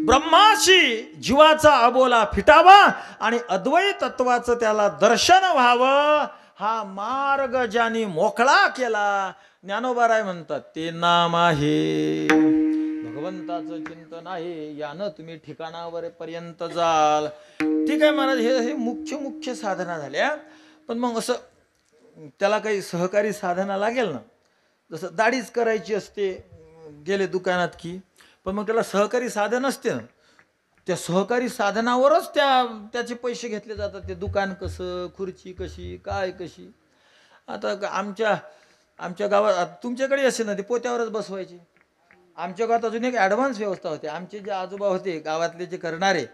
C: ब्रह्माशी जीवाचा अबोला फिटावा आणि अद्वै तत्वाचं त्याला दर्शन व्हावं. हा मार्ग ज्याने मोकळा केला, ज्ञानोबाराय म्हणतात, ते नाम आहे भगवंताचं चिंतन आहे. यानं तुम्ही ठिकाणावर पर्यंत जाल. ठीक आहे महाराज, हे मुख्य साधना झाल्या. पण मग असं त्याला काही सहकारी साधना लागेल ना, जसं दाढीच करायची असते, गेले दुकानात की, पण मग त्याला सहकारी साधन असते ना, त्या सहकारी साधनावरच त्याचे पैसे घेतले जातात. ते दुकान कसं, खुर्ची कशी, काय कशी. आता आमच्या गावात, तुमच्याकडे असेल ना, ते पोत्यावरच बसवायचे. आमच्या गावात अजून एक ॲडव्हान्स व्यवस्था होती. आमचे जे आजोबा होते गावातले जे करणारे,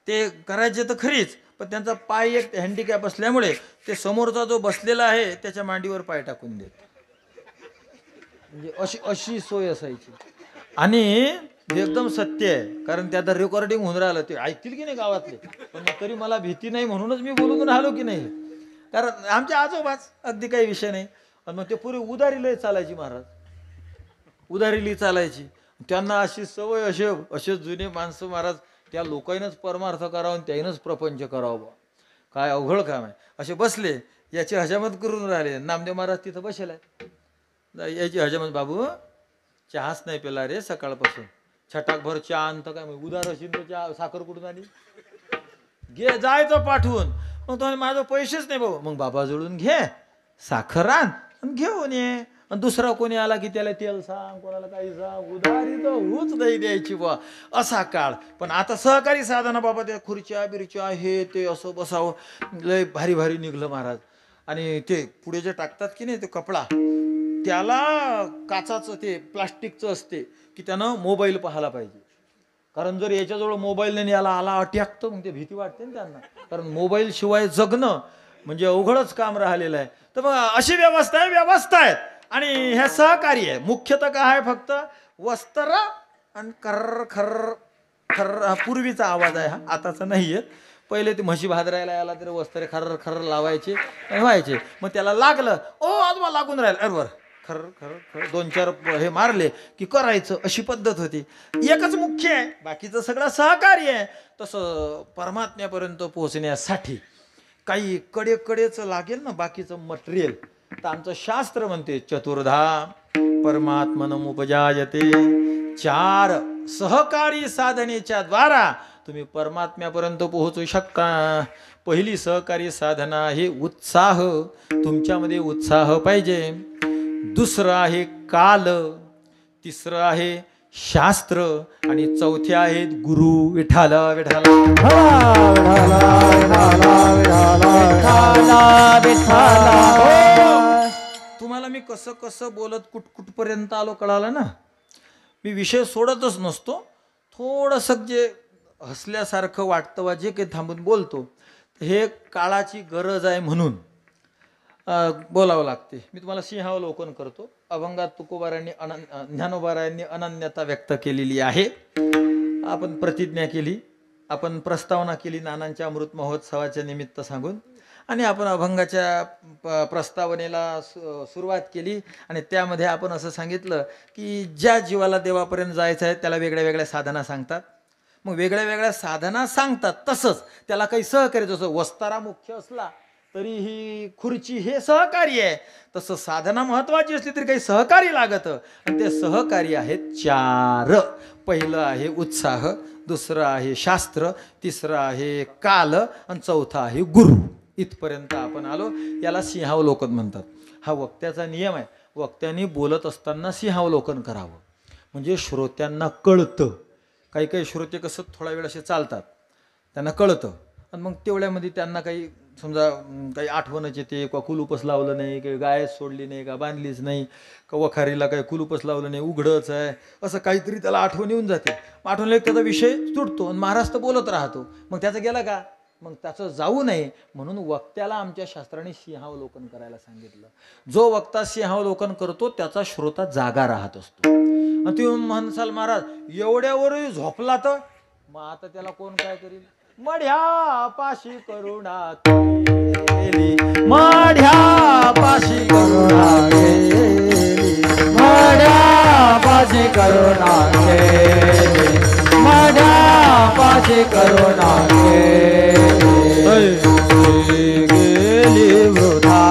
C: ते करायचे तर खरीच, पण त्यांचा पाय एक हँडिकॅप असल्यामुळे ते समोरचा जो बसलेला आहे त्याच्या मांडीवर पाय टाकून देत. म्हणजे अशी अशी सोय असायची. आणि हे एकदम सत्य आहे, कारण ते आता रेकॉर्डिंग होऊन राहिलं, ते ऐकतील की नाही गावातले, पण मग तरी मला भीती नाही म्हणूनच मी बोलून राहिलो की नाही. कारण आमच्या आजोबाच अगदी काही विषय नाही. आणि मग ते पुरी उदारीला चालायची महाराज, उदारीली चालायची. त्यांना अशी सवय, असे जुने माणसं महाराज, त्या लोकांनाच परमार्थ करावं आणि त्याईनंच प्रपंच करावं. काय अवघड काम आहे. असे बसले, याची हजामत करून राहिले. नामदेव महाराज तिथं बसेल आहे, याची हजामत, बाबू चहाच नाही पेला रे सकाळपासून, छटाकभर चहा आणतं काय, मग उदार असेल तर चहा साखर कुठून आली, घे जायचं पाठवून. मग तो माझं पैसेच नाही भाऊ, मग बाबा जोडून घे साखर आण आणि घेऊन ये. आणि दुसरा कोणी आला की त्याला तेल सांग, कोणाला काही सांग, उधारी तर होच नाही द्यायची बा, असा काळ. पण आता सहकारी साधना बाबा, त्या खुर्च्या बिरच्या हे ते असं बसावं, लय भारी भारी निघलं महाराज. आणि ते पुढे जे टाकतात की नाही ते कपडा, त्याला काचाचं ते प्लास्टिकचं असते की त्यानं मोबाईल पाहायला पाहिजे. कारण जर याच्याजवळ मोबाईल नाही याला आला अटॅक तर मग ते भीती वाटते ना त्यांना, कारण मोबाईल शिवाय जगणं म्हणजे अवघडच काम राहिलेलं आहे. तर मग अशी व्यवस्था आहे. आणि ह्या सहकारी आहे. मुख्यतः काय आहे, फक्त वस्त्र आणि खर्र खर्र खर्र, हा पूर्वीचा आवाज आहे, हा आताचा नाही आहे. पहिले ते म्हशी भादरायला याला तरी वस्त्र खर्र खर्र लावायचे आणि व्हायचे. मग त्याला लागलं, ओ आजोबा लागून राहिलं, अरे खर्र खर्र खर्र 2-4 हे मारले की करायचं, अशी पद्धत होती. एकच मुख्य आहे, बाकीचं सगळं सहकार्य आहे. तसं परमात्म्यापर्यंत पोहोचण्यासाठी काही कडेच लागेल ना बाकीचं मटेरियल. तर आमचं शास्त्र म्हणते, चतुर्धा परमात्मनमुपजायते, 4 सहकारी साधनेच्या द्वारा तुम्ही परमात्म्यापर्यंत पोहोचू शकता. पहिली सहकारी साधना आहे उत्साह, तुमच्यामध्ये उत्साह पाहिजे. दुसरं आहे काल, तिसरं आहे शास्त्र आणि चौथे आहेत गुरु. विठाला विठाला तुम्हाला मी कसं बोलत कुठपर्यंत आलो कळालं ना. मी विषय सोडतच नसतो, थोडंसं जे हसल्यासारखं वाटतं वा जे काही थांबून बोलतो, हे काळाची गरज आहे म्हणून बोलावं लागते. मी तुम्हाला सिंहावलोकन करतो. अभंगात तुकोबारायांनी ज्ञानोबारायांनी अनन्यता व्यक्त केलेली आहे. आपण प्रतिज्ञा केली, आपण प्रस्तावना केली नानांच्या अमृत महोत्सवाच्या निमित्त सांगून, आणि आपण अभंगाच्या प्रस्तावनेला सुरुवात केली. आणि त्यामध्ये आपण असं सांगितलं की ज्या जीवाला देवापर्यंत जायचं आहे त्याला वेगळ्या वेगळ्या साधना सांगतात. मग वेगळ्या वेगळ्या साधना सांगतात, तसंच त्याला काही सहकार्य, जसं वस्तारा मुख्य असला तरी ही खुर्ची हे सहकार्य आहे, तसं साधना महत्वाची असली तरी काही सहकारी लागतं. आणि ते सहकारी आहेत 4. पहिलं आहे उत्साह, दुसरं आहे शास्त्र, तिसरं आहे काल आणि चौथा आहे गुरु. इथपर्यंत आपण आलो. याला सिंहावलोकन म्हणतात. हा वक्त्याचा नियम आहे. वक्त्यांनी बोलत असताना सिंहावलोकन करावं, म्हणजे श्रोत्यांना कळतं. काही काही श्रोते कसं थोडा वेळ असे चालतात, त्यांना कळतं, आणि मग तेवढ्यामध्ये त्यांना काही समजा काही आठवणच येते, का कुलूपच लावलं नाही, काही गायच सोडली नाही, का बांधलीच नाही, का वखारीला काही कुलूपच लावलं नाही, उघडच आहे, असं काहीतरी त्याला आठवण येऊन जाते. आठवणला त्याचा विषय तुटतो आणि महाराज तर बोलत राहतो. मग त्याचं गेला का, मग त्याचं जाऊ नये म्हणून वक्त्याला आमच्या शास्त्राने सिंहावलोकन करायला सांगितलं. जो वक्ता सिंहावलोकन करतो त्याचा श्रोता जागा राहत असतो. आणि तुम्ही म्हणसाल महाराज एवढ्यावरही झोपला तर, मग आता त्याला कोण काय करील. मढ्या पाशी करुणा केली, मढ्या पाशी करुणा केली,
A: मढ्या पाशी करुणा केली, मढ्या पाशी करुणा केली. गेली वृथा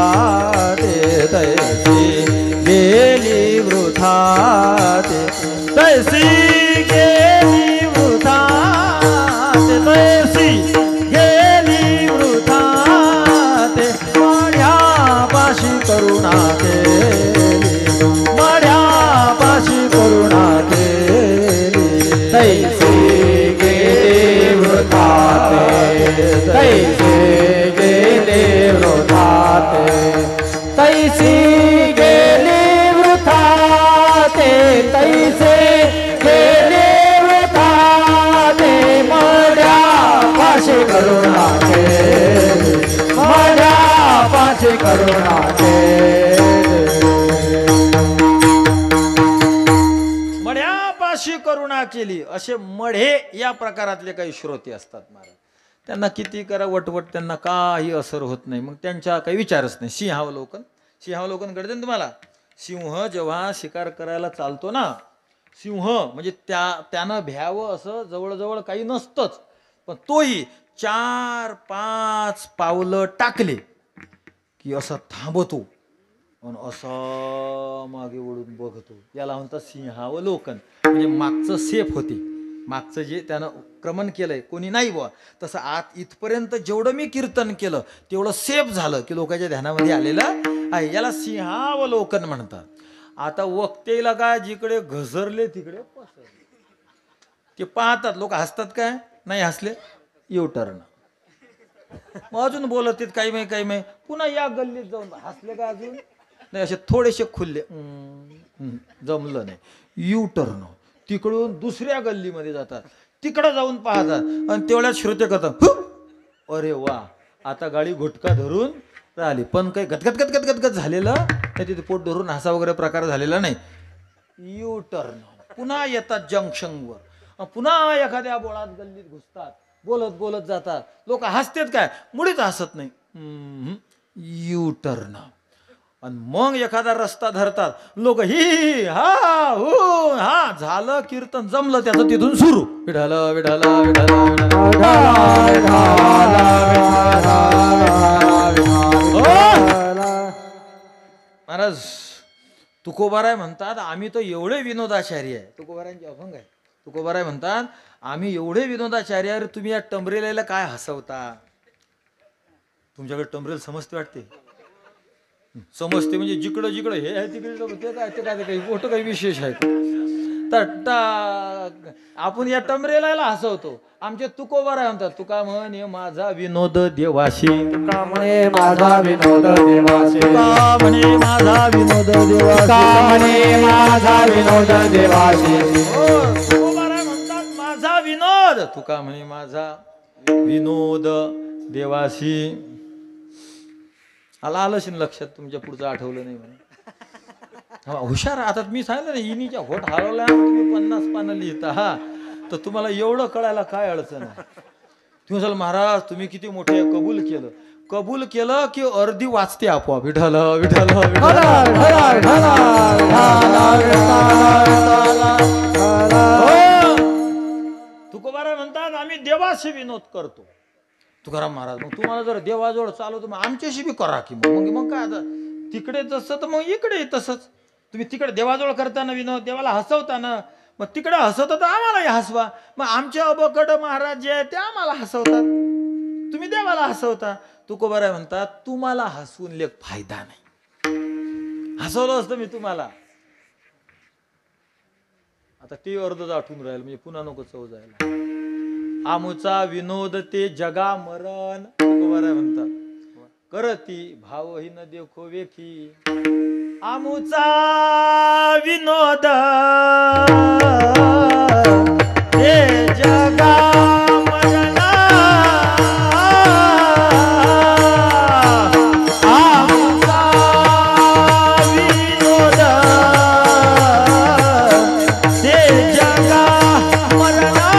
A: ते तैसी, गेली वृथा ते तैसी, गेली वृथा ते तैसी, गेली वृथा ते. मढ्या पाशी करुणा केली, मढ्या पाशी करुणा केली, तैसी गेली वृथा ते. करुणा केली
C: मढ्यापाशी करुणा केली. असे मढे या प्रकारातले काही श्रोते असतात महाराज. त्यांना किती करा वटवट त्यांना काही असर होत नाही. मग त्यांच्या काही विचारच नाही. सिंहावलोकन कळते ना तुम्हाला. सिंह जेव्हा शिकार करायला चालतो ना, सिंह म्हणजे त्यानं भ्यावं असं जवळजवळ काही नसतंच, पण तोही 4-5 पावलं टाकले की असं थांबतो आणि असं मागे वळून बघतो. याला म्हणतात सिंहावलोकन. म्हणजे मागचं सेफ होते, मागचं जे त्यानं क्रमण केलंय कोणी नाही बुवा, तसं आत इथपर्यंत जेवढं मी कीर्तन केलं तेवढं सेफ झालं की लोकांच्या ध्यानामध्ये आलेलं आहे. याला सिंहावलोकन म्हणतात. आता वक्तेला काय जिकडे घसरले तिकडे पसरले ते पाहतात लोक. हसतात काय नाही हसले युटर्न. मग अजून बोलत आहेत काही माही पुन्हा या गल्लीत जाऊन हसले का अजून नाही, असे थोडेसे खुलले जमलं नाही, युटर्न तिकडून दुसऱ्या गल्लीमध्ये जातात, तिकडं जाऊन पाहतात आणि तेवढ्यात श्रोते करतात अरे वा आता गाडी घोटका धरून राहिली. पण काही गदगद झालेलं नाही, तिथे पोट धरून हसा वगैरे प्रकार झालेला नाही. युटर्न पुन्हा येतात जंक्शनवर, पुन्हा एखाद्या बोळात गल्लीत घुसतात, बोलत जातात. लोक हसतात काय मुळीच हसत नाही. युटर्न. आणि मग एखादा रस्ता धरतात लोक ही हा हो हा झालं कीर्तन जमलं त्याचं तिथून सुरू विठाला विठाला विठाला महाराज. तुकोबाराय म्हणतात आम्ही तर एवढे विनोदाचार्य आहे. तुकोबारायांची अभंग आहे. तुकोबाराय म्हणतात आम्ही एवढे विनोदाचार्य आहे, तुम्ही या टमरेला काय हसवता. तुमच्याकडे टमरेल समजते वाटते. समजते म्हणजे जिकडं हे आहे तिकडे ते काय काही मोठं काही विशेष आहे तर आपण या टमरेला हसवतो. आमचे तुकोबाराय म्हणतात तुका म्हणे माझा विनोद देवाशी,
A: तुका म्हणे माझा विनोद देवाशी,
C: तुका म्हणे माझा विनोद देवाशी,
A: तुका म्हणे माझा विनोद देवाशी.
C: तुकोबाराय म्हणतात माझा विनोद, तुका म्हणे माझा विनोद देवाशी. आलं लक्षात तुमच्या पुढचं आठवलं नाही म्हणून. हुशार. आता मी सांगितलं ना इनीच्या होट हरवल्या तुम्ही 50 पानं लिहिता हा तर तुम्हाला एवढं कळायला काय अडचण आहे. तुम्ही म्हणाल महाराज तुम्ही किती मोठे कबूल केलं की अर्धी वाचते आपोआप. विठ्ठल विठ्ठल तुकोबाराय म्हणतात आम्ही देवाशी विनोद करतो. तुकाराम महाराज मग तुम्हाला जर देवाजवळ चालवतो मग आमच्याशी बी करा की मग काय आता तिकडे जसं तर मग इकडे तसंच. तुम्ही तिकडे देवाजवळ करताना विनोद देवाला हसवताना मग तिकडे हसवता तर आम्हालाही हसवा. मग आमच्या अबकड महाराज जे आहे ते आम्हाला हसवतात, तुम्ही देवाला हसवता. तुकोबाराय म्हणतात तुम्हाला हसवून लेख फायदा नाही. हसवलं असतं मी तुम्हाला. आता ते अर्धच आठवून राहील म्हणजे पुन्हा नको चव जायला. आमुचा विनोद ते जगा मरण. तुकोबाराय म्हणतात करती भावही न देखो वेखी. आमुचा विनोद ते जगा मरण. आमुचा विनोद ते जगा मरण.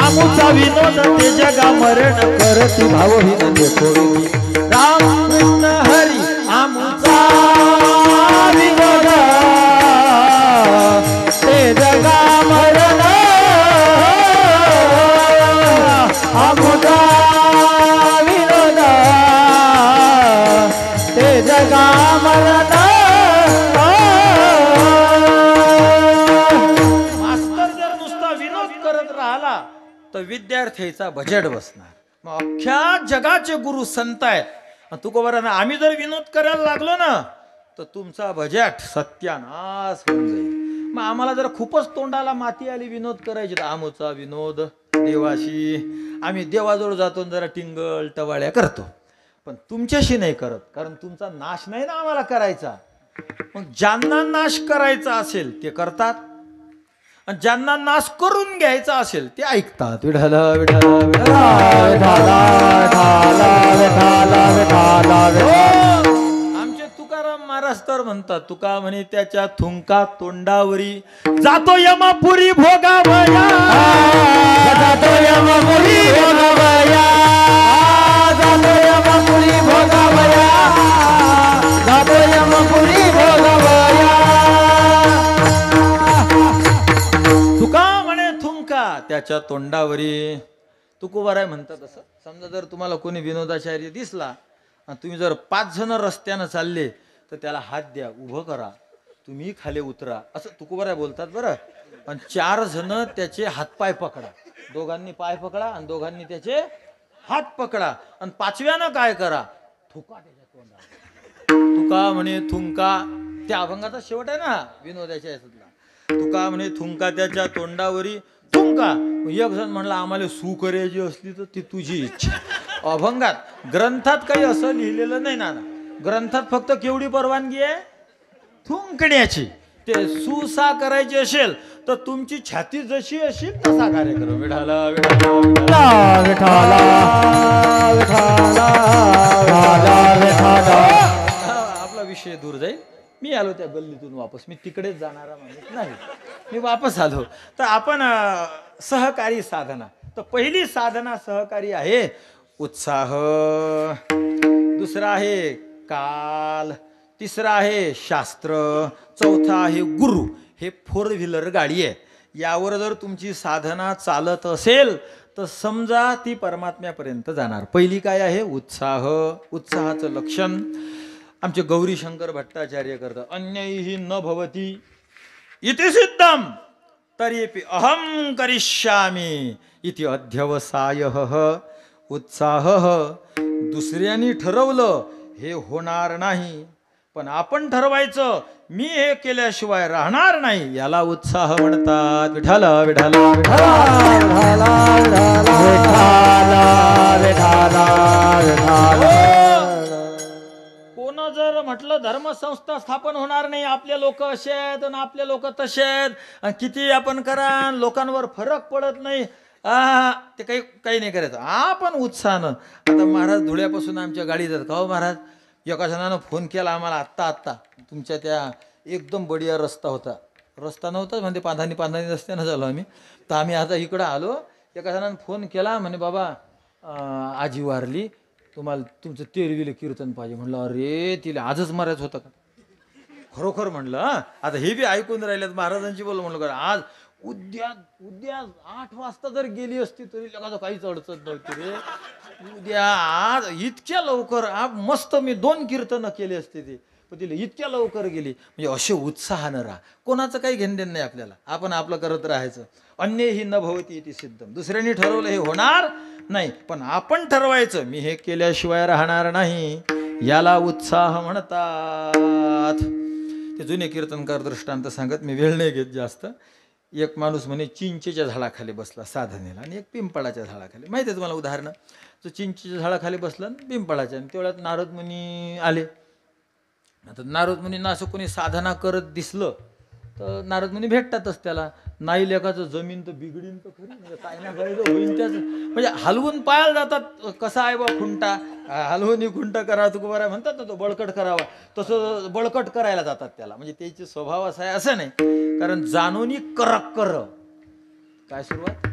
C: आमुचा विनोद ते जगा मरण करती भावहीन देखो वेखी. राम कृष्ण हरी आमुचा विनोद ते जगा मरण. आमुचा विनोद ते जगा मरण. तर विद्यार्थ्याचा बजेट बसणार. मग अख्ख्या जगाचे गुरु संत आहेत. तुकोबारांना आम्ही जर विनोद करायला लागलो ना तर तुमचा बजेट सत्यानाश होऊन जाईल. मग आम्हाला जर खूपच तोंडाला माती आली विनोद करायची तर आमचा विनोद देवाशी, आम्ही देवाजवळ जातो जरा टिंगल टवाळ्या करतो, पण तुमच्याशी नाही करत, कारण तुमचा नाश नाही ना आम्हाला करायचा. मग ज्यांना नाश करायचा असेल ते करतात आणि ज्यांना नाश करून घ्यायचा असेल ते ऐकतात. विठ्ठल विठ्ठल आमचे तुकाराम महाराज तर म्हणतात, तुका म्हणे त्याच्या थुंका तोंडावरी जातो यमापुरी भोगावया,
A: जातो यमपुरी भोगावया, जातो यमपुरी भोगावया, जातो यमपुरी भोगावया.
C: तुका म्हणे थुंका त्याच्या तोंडावरी. तुकोबाराय म्हणतात असं. समजा जर तुम्हाला कोणी विनोदाचार्य दिसला आणि तुम्ही जर 5 जण रस्त्यानं चालले तर त्याला हात द्या, उभं करा, तुम्ही खाली उतरा, असं तुकोबाराय बोलतात बरं. आणि 4 जण त्याचे हातपाय पकडा, दोघांनी पाय पकडा आणि दोघांनी त्याचे हात पकडा आणि 5व्यानं काय करा, थुका त्याच्या तोंडावर. तुका म्हणे थुंका, त्या अभंगाचा शेवट आहे ना विनोदाच्या याच्यातला. तुका म्हणे थुंका त्याच्या तोंडावरी थुंका. एक जण म्हणला आम्हाला सू करायची असली तर ती तुझी इच्छा. अभंगात ग्रंथात काही असं लिहिलेलं नाही ना. ग्रंथात फक्त केवढी परवानगी आहे, थुंकण्याची. ते सुसा करायची असेल तर तुमची छाती जशी असेल तसा कार्यक्रम. विठाला विठाला
A: विठाला विठाला विठाला.
C: आपला विषय दूर जाईल. मी आलो त्या गल्लीतून वापस, मी तिकडेच जाणारा माणूस नाही, मी वापस आलो. तर आपण सहकारी साधना, तर पहिली साधना सहकारी आहे उत्साह, दुसरा आहे काल, तिसरा आहे शास्त्र, चौथा आहे गुरु. हे 4 व्हीलर गाडी आहे. यावर जर तुमची साधना चालत असेल तर समजा ती परमात्म्यापर्यंत जाणार. पहिली काय आहे, उत्साह. उत्साहाचं लक्षण आमचे गौरी शंकर भट्टाचार्य करतात. अन्यैहि न भवती इति सिद्धम तर्हि अहम करिष्यामि इति अध्यवसायः. उत्साह दुसऱ्यांनी ठरवलं हे होणार नाही, पण आपण ठरवायचं मी हे केल्याशिवाय राहणार नाही, याला उत्साह म्हणतात. विठाल विठाल कोण जर म्हटलं धर्मसंस्था स्थापन होणार नाही, आपले लोक असे आहेत आणि आपले लोक तसे आहेत, आणि किती आपण करा लोकांवर फरक पडत नाही, ते काही नाही करायचं. आपण उत्साहानं. आता महाराज धुळ्यापासून आमच्या गाडीत जातात. का हो महाराज, एका जणानं फोन केला आम्हाला आत्ता तुमच्या त्या एकदम बढिया रस्ता होता, रस्ता नव्हता म्हणजे पांधानी रस्त्यानं झालो आम्ही, तर आम्ही आता इकडं आलो. एका जणानं फोन केला म्हणे बाबा आजी वारली, तुम्हाला तुमचं 13विले कीर्तन पाहिजे. म्हणलं अरे तिला आजच मारायचं होतं का, खरोखर म्हणलं. आता हे बी ऐकून राहिलेत महाराजांची बोल. म्हणलं का आज उद्या 8 वाजता जर गेली असती तरी लगाचं काहीच अडचण नव्हती रे. उद्या आज इतक्या लवकर मस्त मी 2 कीर्तनं केली असते ती, पण तिला इतक्या लवकर गेली. म्हणजे असे उत्साहानं राहा, कोणाचं काही घेणदेण नाही आपल्याला, आपण आपलं करत राहायचं. अन्यैहि न भवती इति सिद्धम. दुसऱ्यांनी ठरवलं हे होणार नाही, पण आपण ठरवायचं मी हे केल्याशिवाय राहणार नाही, याला उत्साह म्हणतात. ते जुने कीर्तनकार दृष्टांत सांगत, मी वेळ नाही घेत जास्त. एक माणूस म्हणे चिंचेच्या झाडाखाली बसला साधनेला आणि एक पिंपळाच्या झाडाखाली. माहिती आहे तुम्हाला उदाहरणं. तो चिंचेच्या झाडाखाली बसला आणि पिंपळाच्या, आणि तेवढ्यात नारद मुनी आले. आता नारद मुनींना असं कोणी साधना करत दिसलं तर नारद मुनी भेटतातच त्याला. नाही लेखाचं जमीन तर बिघडीन तर खरी, म्हणजे काय ना काय होईन त्याच, म्हणजे हलवून पाहायला जातात. कसा आहे बा खुंटा, हलवून खुंटा करा तुकोबाराय म्हणतात ना, तो बळकट करावा, तसं बळकट करायला जातात त्याला. म्हणजे त्याचे स्वभाव असा आहे असं नाही, कारण जाणून कर काय सुरुवात,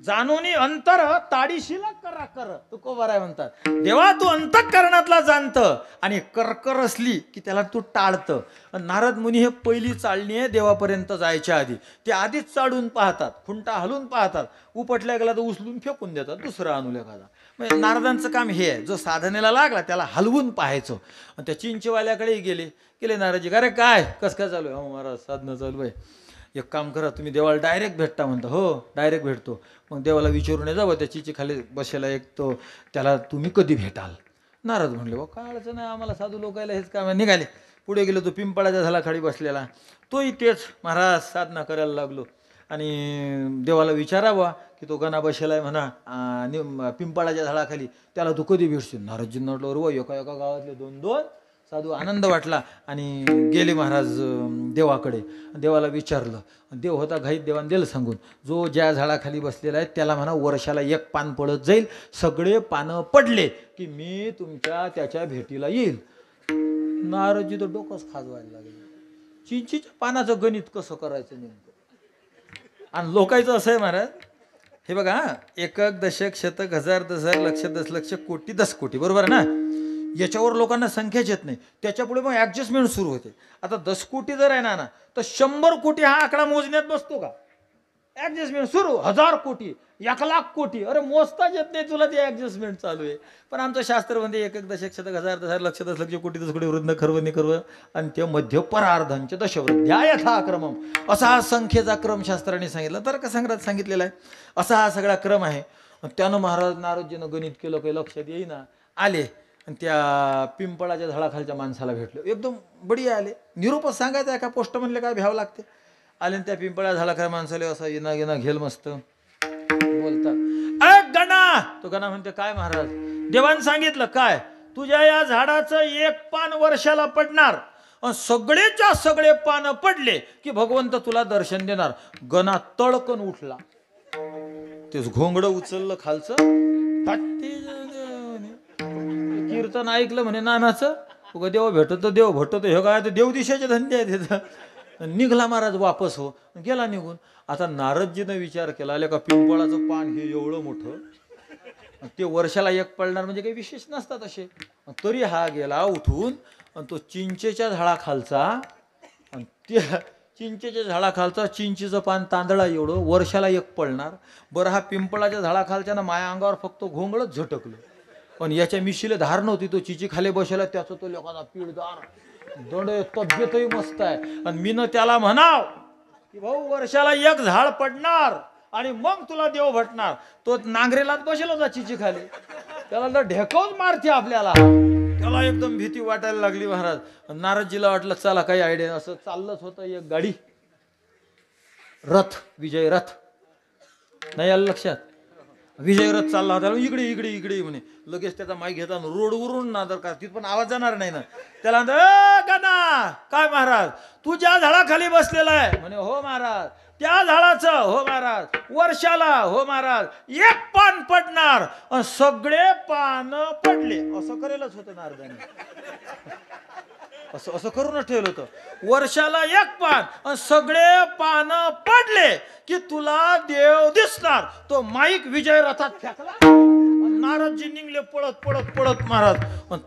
C: जाणून अंतर ताडीशीला कर तुकोबाराय म्हणतात. देवा तू अंतःकरणातला जाणत आणि करकर असली की त्याला तू टाळतं. नारद मुनी हे पहिली चालणी आहे देवापर्यंत जायच्या आधी. ते आधीच चाडून पाहतात, खुंटा हलवून पाहतात, उपटल्या गेला तर उचलून फेकून देतात, दुसरा आणू एखादा. म्हणजे नारदांचं काम हे आहे, जो साधनेला लागला त्याला हलवून पाहायचं. आणि त्या चिंचेवाल्याकडे गेले नारदजी, अरे काय कसं काय चालू आहे. हो महाराज साधना चालू आहे. एक काम करा, तुम्ही देवाला डायरेक्ट भेटता म्हणता. हो डायरेक्ट भेटतो. मग देवाला विचारून ये जावं, त्याची खाली बसेला एक तो, त्याला तुम्ही कधी भेटाल. नारद म्हणले बा काय अडचण नाही आम्हाला, साधू लोकायला हेच काम आहे. निघाले. पुढे गेलो, तो पिंपळाच्या झाडाखाली बसलेला, तोही तेच महाराज साधना करायला लागलो. आणि देवाला विचारावा की तो गणा बसेला आहे म्हणा आणि पिंपळाच्या झाडाखाली, त्याला तू कधी भेटशील. नारदजींना म्हटलं रो एका एका गावातले 2-2 साधू. आनंद वाटला आणि गेले महाराज देवाकडे. देवाला विचारलं. देव होता घाईत, देवाने दिलं सांगून, जो ज्या झाडाखाली बसलेला आहे त्याला म्हणा वर्षाला 1 पान पडत जाईल, सगळे पानं पडले की मी तुमच्या त्याच्या भेटीला येईल. नारदजी तर डोकंच खाजवायला लागले. चिंचीच्या पानाचं गणित कसं करायचं नेमकं. आणि लोकांचं असं आहे महाराज, हे बघा, एकक दशक शतक हजार दशक लक्ष दशलक्ष कोटी 10 कोटी, बरोबर ना. याच्यावर लोकांना संख्याच येत नाही, त्याच्यापुढे मग ॲडजस्टमेंट सुरू होते. आता 10 कोटी जर आहे ना तर 100 कोटी हा आकडा मोजण्यात बसतो का. ॲडजस्टमेंट सुरू. 1000 कोटी 1,00,000 कोटी, अरे मोजताच येत नाही तुला, ते ॲडजस्टमेंट चालू आहे. पण आमचं शास्त्र म्हणते एकक दशक शतक हजार दशक लक्ष दशलक्ष कोटी 10 कोटी वृद्ध खर्व निखर्व अंत्य मध्य परार्धांचे दशवृद्ध्या यथाक्रमम, असा हा संख्येचा क्रम शास्त्राने सांगितला, तर का संग्रहात सांगितलेला आहे. असा हा सगळा क्रम आहे. त्यानं महाराज नारदजीनं गणित केलं, काही लक्षात येईना. आले आणि त्या पिंपळाच्या झाडाखालच्या माणसाला भेटले, एकदम बढिया आले. निरोपच सांगायचा आहे का, पोस्ट म्हणले काय भ्यावं लागते. आले त्या पिंपळा झाडाखाली माणसाले असा येणं येणं घेल मस्त बोलतात. अ गणा. तो गणा म्हणते काय महाराज. देवाने सांगितलं काय, तुझ्या या झाडाचं 1 पान वर्षाला पडणार, सगळेच्या सगळे पान पडले की भगवंत तुला दर्शन देणार. गणा तळकन उठला, तेच घोंगडं उचललं खालचं, कीर्तन ऐकलं म्हणे नानाचं, उगा देव भेटतो देव भेटतो, हे काय देव दिशाचे धंदे आहेत. निघला महाराज वापस. हो गेला निघून. आता नारदजीनं विचार केला, आले का पिंपळाचं पान हे एवढं मोठं, ते वर्षाला 1 पडणार म्हणजे काही विशेष नसतात असे. तरी हा गेला उठून आणि तो चिंचेच्या झाडाखालचा, आणि त्या चिंचेच्या झाडाखालचा चिंचेचं पान तांदळा एवढं वर्षाला 1 पडणार. बरं हा पिंपळाच्या झाडाखालच्या ना माया अंगावर फक्त घोंगडच झटकलं, पण याच्या मिशीला धार नव्हती. तो चिची खाली बसला, त्याचं तो लोकांचा पिळदार दंड, तब्येतही मस्त आहे. आणि मीनं त्याला म्हणाव की भाऊ वर्षाला 1 झाड पडणार आणि मग तुला देव भेटणार. तो नांगरेलाच बसेल होता चिची खाली, त्याला ढेकवून मारते आपल्याला. त्याला एकदम भीती वाटायला लागली महाराज. नारदजीला वाटलं चला काही आयडिया. असं चाललंच होतं एक गाडी, रथ, विजय रथ, नाही आलं लक्षात. विजय रथ चालला होता, इकडे इकडे इकडे म्हणे. लगेच त्याचा माईक घेता रोडवरून ना, जर का तिथं पण आवाज जाणार नाही ना, त्याला गणा काय महाराज तू ज्या झाडाखाली बसलेला आहे म्हणे. हो महाराज. त्या झाडाचं हो महाराज वर्षाला हो महाराज 1 पान पडणार, सगळे पान पडले. असं करेलच होतं नारदाने, असं करूनच ठेवलं होतं. वर्षाला 1 पान सगळे पान पडले की तुला देव दिसणार. तो माईक विजय रथात फेकला, नारदजी निघले पळत पळत पळत महाराज.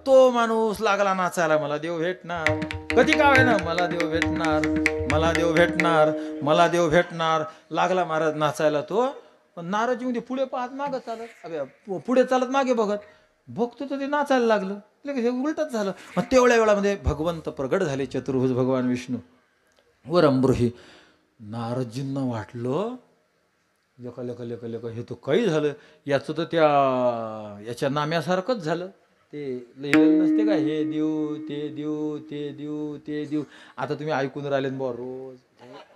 C: तो माणूस लागला नाचायला, मला देव भेटणार, कधी काय ना मला देव भेटणार, मला देव भेटणार, मला देव भेटणार. लागला महाराज नाचायला तो. नारदजी मध्ये पुढे पाहत मागं चालत, पुढे चालत मागे बघत बघतो तर ते नाचायला लागलं. हे उलटच झालं. मग तेवढ्या वेळामध्ये भगवंत प्रगट झाले, चतुर्भुज भगवान विष्णू वरंबृही. नारदजींना वाटलं लेका लेका लेका लेका हे तो काही झालं, याचं तर त्या याच्या नाम्यासारखंच झालं. ते लिहिलेलं नसते का, हे देऊ ते देऊ ते देऊ ते देऊ. आता तुम्ही ऐकून राहिले बा रोज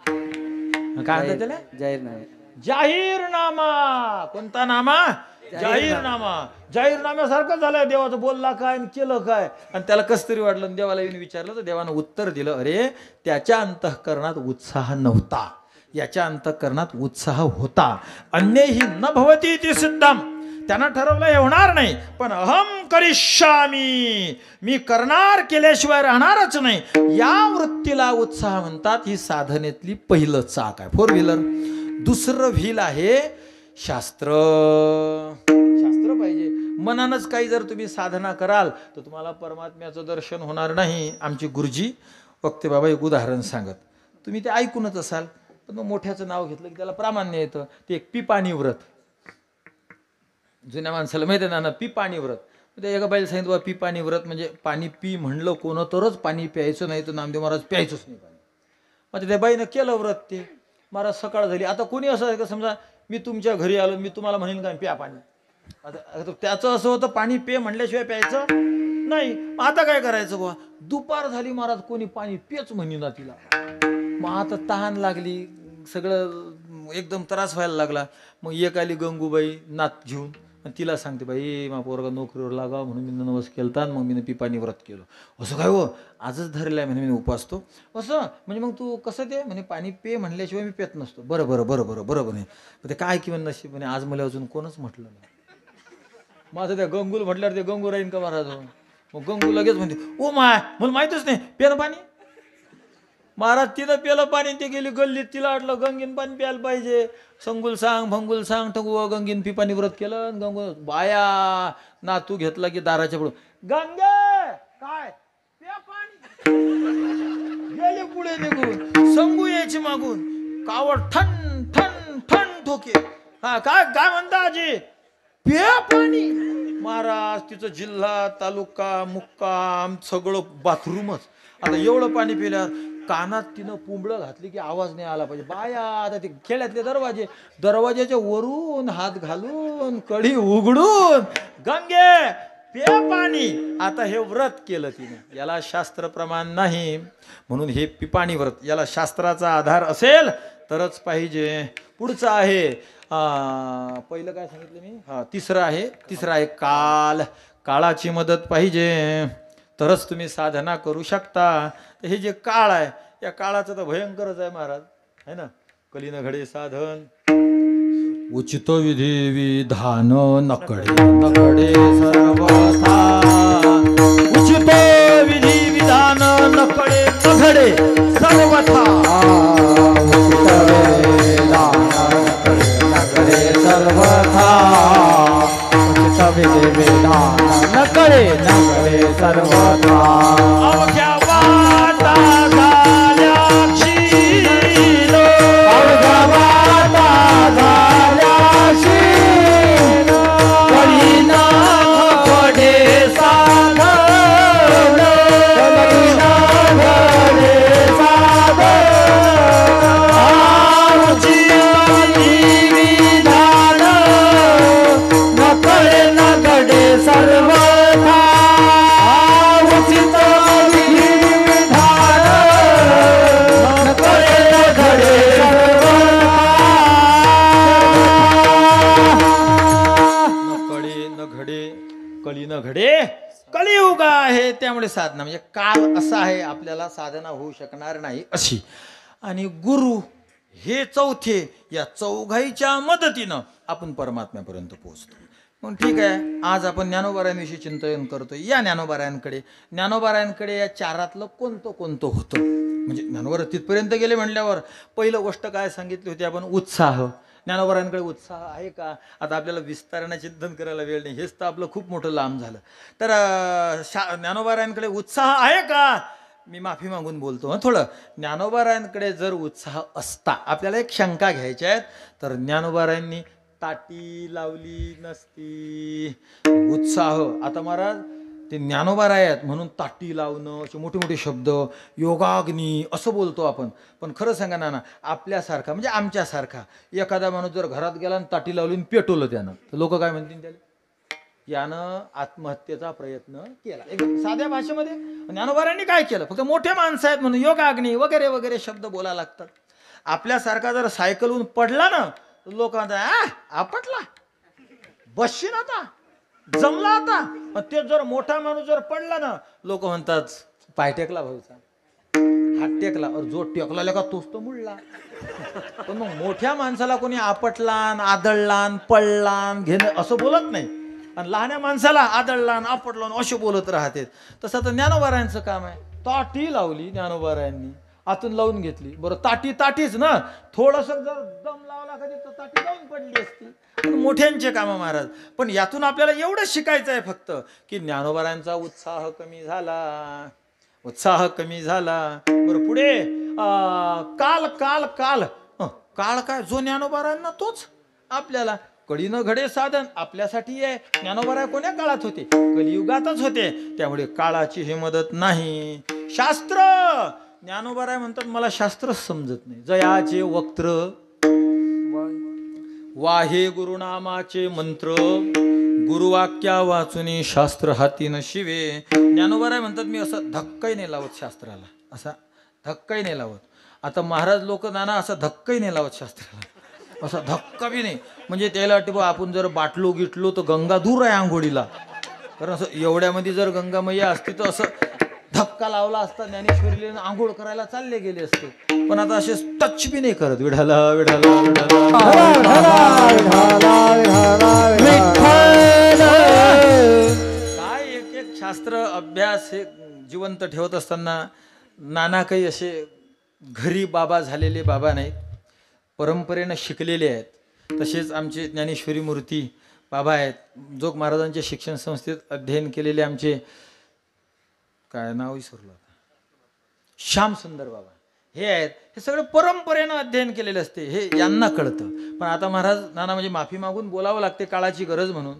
C: काय म्हणतात त्याला,
B: जाहीरनामा.
C: जाहीरनामा. कोणता नामा, जाहीरनामा. जाहीरनाम्यासारखं झालंय. देवाचं बोलला काय आणि केलं काय. आणि त्याला कस तरी वाटलं, देवाला येऊन विचारलं तर देवानं उत्तर दिलं, अरे त्याच्या अंतःकरणात उत्साह नव्हता, याच्या अंतःकरणात उत्साह होता. अन्यही न भवती इति सिद्धम. त्यानं ठरवलं हे होणार नाही, पण अहम करिष्यामी, मी करणार, केल्याशिवाय राहणारच नाही, या वृत्तीला उत्साह म्हणतात. ही साधनेतली पहिलं चाक आहे, 4 व्हीलर. दुसरं व्हील आहे शास्त्र. शास्त्र पाहिजे. मनानच काही जर तुम्ही साधना कराल तर तुम्हाला परमात्म्याचं दर्शन होणार नाही. आमचे गुरुजी वक्ते बाबा एक उदाहरण सांगत, तुम्ही ते ऐकूनच असाल, पण मग मोठ्याचं नाव घेतलं की त्याला प्रामाण्य येतं. ते एक पिपाणी व्रत, जुन्या माणसाला माहिती आहे ना, पिपाणी व्रत. ते एका बाईला सांगितलं बाबा पिपाणी व्रत म्हणजे पाणी पी म्हणलं कोण तरच पाणी प्यायचं, नाही तर नामदेव महाराज प्यायचंच नाही पाणी. मग त्या बाईनं केलं व्रत. ते महाराज सकाळ झाली, आता कोणी असं आहे का समजा मी तुमच्या घरी आलो, मी तुम्हाला म्हणेन का प्या पाणी, आता त्याचं असं होतं पाणी पे म्हणल्याशिवाय प्यायचं नाही. आता काय करायचं बुवा, दुपार झाली महाराज कोणी पाणी पेच म्हणेना तिला. मग आता तहान लागली, सगळं एकदम त्रास व्हायला लागला. मग एक आली गंगूबाई नात घेऊन, आणि तिला सांगते बाई मा पोरगा नोकरीवर लागा म्हणून मी नवस केलता, मग मी पिपाणी व्रत केलं. असं काय हो, आजच धरलाय म्हणे मी उपासतो. असं म्हणजे मग तू कसं ते म्हणे पाणी पे म्हणल्याशिवाय मी पेत नसतो. बरं बरं बरं बरं बरं म्हणे. ते काय किंवा नशीब म्हणे, आज मला अजून कोणच म्हटलं नाही. माझं त्या गंगूला म्हटल्यावर ते गंगू राहीन का महाराज. मग गंगू लगेच म्हणते ओ माय मला माहितच नाही पेन पाणी. महाराज तिथं पेलं पाणी, ते गेली गल्लीत, तिला वाटलं गंगीन पाणी प्यायला पाहिजे. संगुल सांग भंगुल सांग ठगू गंगीन पिपाणी व्रत केलं. गंगू बाया नातू घेतला की दाराच्या पुढं गंगे काय प्या पाणी. गेले पुढे निघून, संगू यायची मागून, कावड ठण ठण ठण ठोके. हा काय काय म्हणता आजी प्या पाणी. महाराज तिचं जिल्हा तालुका मुक्काम सगळं बाथरूमच. आता एवढं पाणी पिल्यावर कानात तिनं पुंबळं घातली की आवाज नाही आला पाहिजे. बाया आता ते खेड्यातले दरवाजे, दरवाजाच्या वरून हात घालून कडी उघडून गंगे पे पाणी. आता हे व्रत केलं तिने, याला शास्त्र प्रमाण नाही म्हणून हे पिपाणी व्रत, याला शास्त्राचा आधार असेल तरच पाहिजे. पुढचं आहे पहिलं काय सांगितलं मी, तिसरं आहे काल. काळाची मदत पाहिजे तरच तुम्ही साधना करू शकता. हे जे काळ आहे या काळाचं तर भयंकरच आहे महाराज, है ना. कलीन घडे साधन उचित विधी विधान नकडे नकडे सर्वथा. उचित विधी विधान नकडे नघडे सर्वथा.
A: सर्वथा उचित विधी विधान नकडे नकडे सर्वथा.
C: अवघ्या वाटा झाल्या क्षीण,
A: अवघ्या वाटा झाल्या क्षीण,
C: कळीना घडे साधन,
A: कळीना घडे साधन.
C: विधान
A: नकडे नकडे सर्वथा. उचित विधी विधान नकडे नकडे सर्वथा.
C: न कळे न घडे कली न घडे कलियुग आहे. त्यामुळे साधना म्हणजे काल असा आहे आपल्याला साधना होऊ शकणार नाही अशी. आणि गुरु हे चौथे, या चौघाईच्या मदतीनं आपण परमात्म्यापर्यंत पोहोचतो. मग ठीक आहे, आज आपण ज्ञानोबारायांविषयी चिंतन करतोय. या ज्ञानोबारायांकडे या चारातलं कोणतं कोणतं होतं. म्हणजे ज्ञानोबा तिथपर्यंत गेले म्हणल्यावर पहिलं गोष्ट काय सांगितली होती आपण, उत्साह. ज्ञानोबारायांकडे उत्साह आहे का. आता आपल्याला विस्ताराने चिंतन करायला वेळ नाही, हेच तर आपलं खूप मोठं लांब झालं. तर ज्ञानोबारायांकडे उत्साह आहे का. मी माफी मागून बोलतो थोडं. ज्ञानोबारायांकडे जर उत्साह असता, आपल्याला एक शंका घ्यायच्या आहेत, तर ज्ञानोबारायांनी ताटी लावली नसती. उत्साह आता महाराज ते ज्ञानोबाराय आहेत म्हणून ताटी लावणं, असे मोठे मोठे शब्द, योगाग्नी असं बोलतो आपण. पण खरं सांगा ना, आपल्यासारखा म्हणजे आमच्यासारखा एखादा माणूस जर घरात गेला आणि ताटी लावली आणि पेटवलं त्यानं, तर लोक काय म्हणतील त्याला, यानं आत्महत्येचा प्रयत्न केला. एकदम साध्या भाषेमध्ये. ज्ञानोबारायांनी काय केलं, फक्त मोठे माणसं आहेत म्हणून योगाग्नी वगैरे वगैरे शब्द बोलायला लागतात. आपल्यासारखा जर सायकलहून पडला ना, तर लोक म्हणतात आपटला, बसशील आता, जमला आता. ते जर मोठा माणूस जर पडला ना, लोक म्हणतात पाय टेकला भाऊचा, हात टेकला, और जो टेकला का तोच तो मुडला. पण मग मोठ्या माणसाला कोणी आपटलान आदळलान पडलान घेणं असं बोलत नाही, आणि लहान्या माणसाला आदळलान आपटलान असे बोलत राहते. तसं तर ज्ञानोबारायांचं काम आहे. ताटी लावली ज्ञानोबारायांनी, आतून लावून घेतली. बरं ताटीच ना, थोडस जर दम लावला कधी तर ताटी लावून पडली असती. मोठ्यांचे काम महाराज. पण यातून आपल्याला एवढं शिकायचं आहे फक्त, की ज्ञानोबारायांचा उत्साह कमी झाला. बरं पुढे काल काल काल काळ काय, जो ज्ञानोबारायांना तोच आपल्याला. कळीनं घडे साधन आपल्यासाठी आहे. ज्ञानोबाराय कोण्या काळात होते, कलियुगातच होते. त्यामुळे काळाची ही मदत नाही. शास्त्र ज्ञानोबाराय म्हणतात मला शास्त्रच समजत नाही. जयाचे वक्त्र वाहे गुरुनामाचे मंत्र गुरुवाक्या वाचुनी शास्त्र हाती न शिवे. ज्ञानोबाराय म्हणतात मी असं धक्काही नाही लावत शास्त्राला, असा धक्काही नाही लावत. आता महाराज लोक नाना असा धक्काही नाही लावत शास्त्राला, असा धक्का बी नाही. म्हणजे त्याला वाटते बा आपण जर बाटलो गिटलो तर गंगा दूर आहे आंघोळीला, कारण असं एवढ्यामध्ये जर गंगा मैया असती तर असं धक्का लावला असता, ज्ञानेश्वरीला आंघोळ करायला चालले गेले असते. पण आता असे टच बी नाही करत. विढाला विढाला काय एक एक शास्त्र अभ्यास हे जिवंत ठेवत असताना नाना काही असे घरी बाबा झालेले बाबा नाहीत, परंपरेनं शिकलेले आहेत. तसेच आमचे ज्ञानेश्वरी मूर्ती बाबा आहेत, जोग महाराजांच्या शिक्षण संस्थेत अध्ययन केलेले आमचे काय नाव विसरलो आता, श्याम सुंदर बाबा हे आहेत. हे सगळं परंपरेनं अध्ययन केलेलं असते, हे यांना कळतं. पण आता महाराज नाना म्हणजे माफी मागून बोलावं लागते काळाची गरज म्हणून.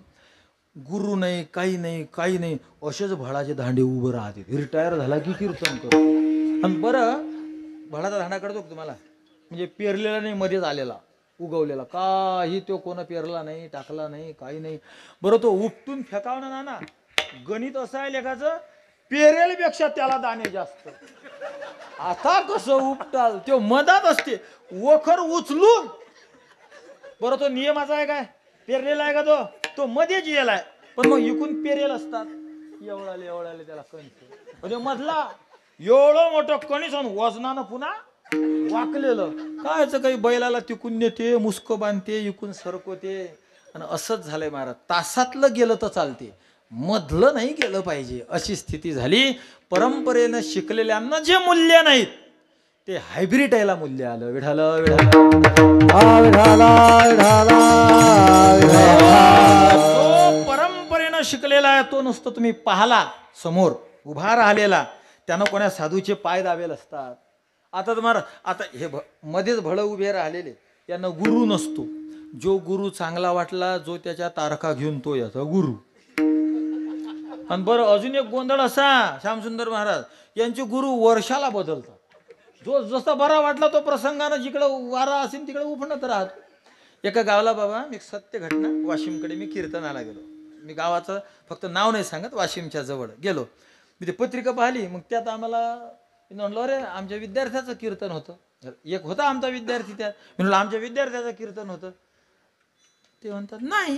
C: गुरु नाही काही नाही काही नाही, असेच भळाचे धांडे उभं राहते. रिटायर झाला की कीर्तन करतो. आणि बरं भळाचा धांडा कळतो तुम्हाला, म्हणजे पेरलेला नाही मध्येच आलेला उगवलेला, काही तो कोणा पेरला नाही टाकला नाही काही नाही. बरं तो उपटून फेकाव ना नाना, गणित असं आहे लेखाचं, पेरेलपेक्षा त्याला दाणे जास्त. आता कसं उपटाल तो मधात असते, वखर उचलून. बरं तो नियमाचा आहे काय, पेरलेला आहे का तो मध्येच येलाय, पण मग इकून पेरेल असतात. एवढाले त्याला कणीस, म्हणजे मधला एवढं मोठं कणीस वजनानं पुन्हा वाकलेलं. कायचं काही बैलाला तिकून नेते, मुस्क बांधते, इकून सरकवते. आणि असंच झालंय महाराज. तासातलं गेलं तर चालते, मधलं नाही गेलं पाहिजे, अशी स्थिती झाली. परंपरेनं शिकलेल्यांना जे मूल्य नाहीत ते हायब्रिड यायला मूल्य आलं. विढाला जो परंपरेनं शिकलेला आहे तो नुसतं तुम्ही पाहला समोर उभा राहिलेला, त्यानं कोणा साधूचे पाय दाबेल असतात. आता तुम्हाला आता हे मध्येच भळ उभे राहिलेले त्यांना गुरु नसतो. जो गुरु चांगला वाटला, जो त्याच्या तारखा घेऊन तो याचा गुरु. आणि बरं अजून एक गोंधळ असा, श्यामसुंदर महाराज यांचे गुरु वर्षाला बदलतात. जो जसा बरा वाटला तो प्रसंगानं जिकडं वारा असेल तिकडे उफणत राहत. एका गावाला बाबा मी सत्य घटना, वाशिमकडे मी कीर्तनाला गेलो. मी गावाचं फक्त नाव नाही सांगत, वाशिमच्या जवळ गेलो. मी ते पत्रिका पाहिली, मग त्यात आम्हाला म्हणलो अरे आमच्या विद्यार्थ्याचं कीर्तन होतं. एक होता आमचा विद्यार्थी त्यात. म्हणलं आमच्या विद्यार्थ्याचं कीर्तन होतं. ते म्हणतात नाही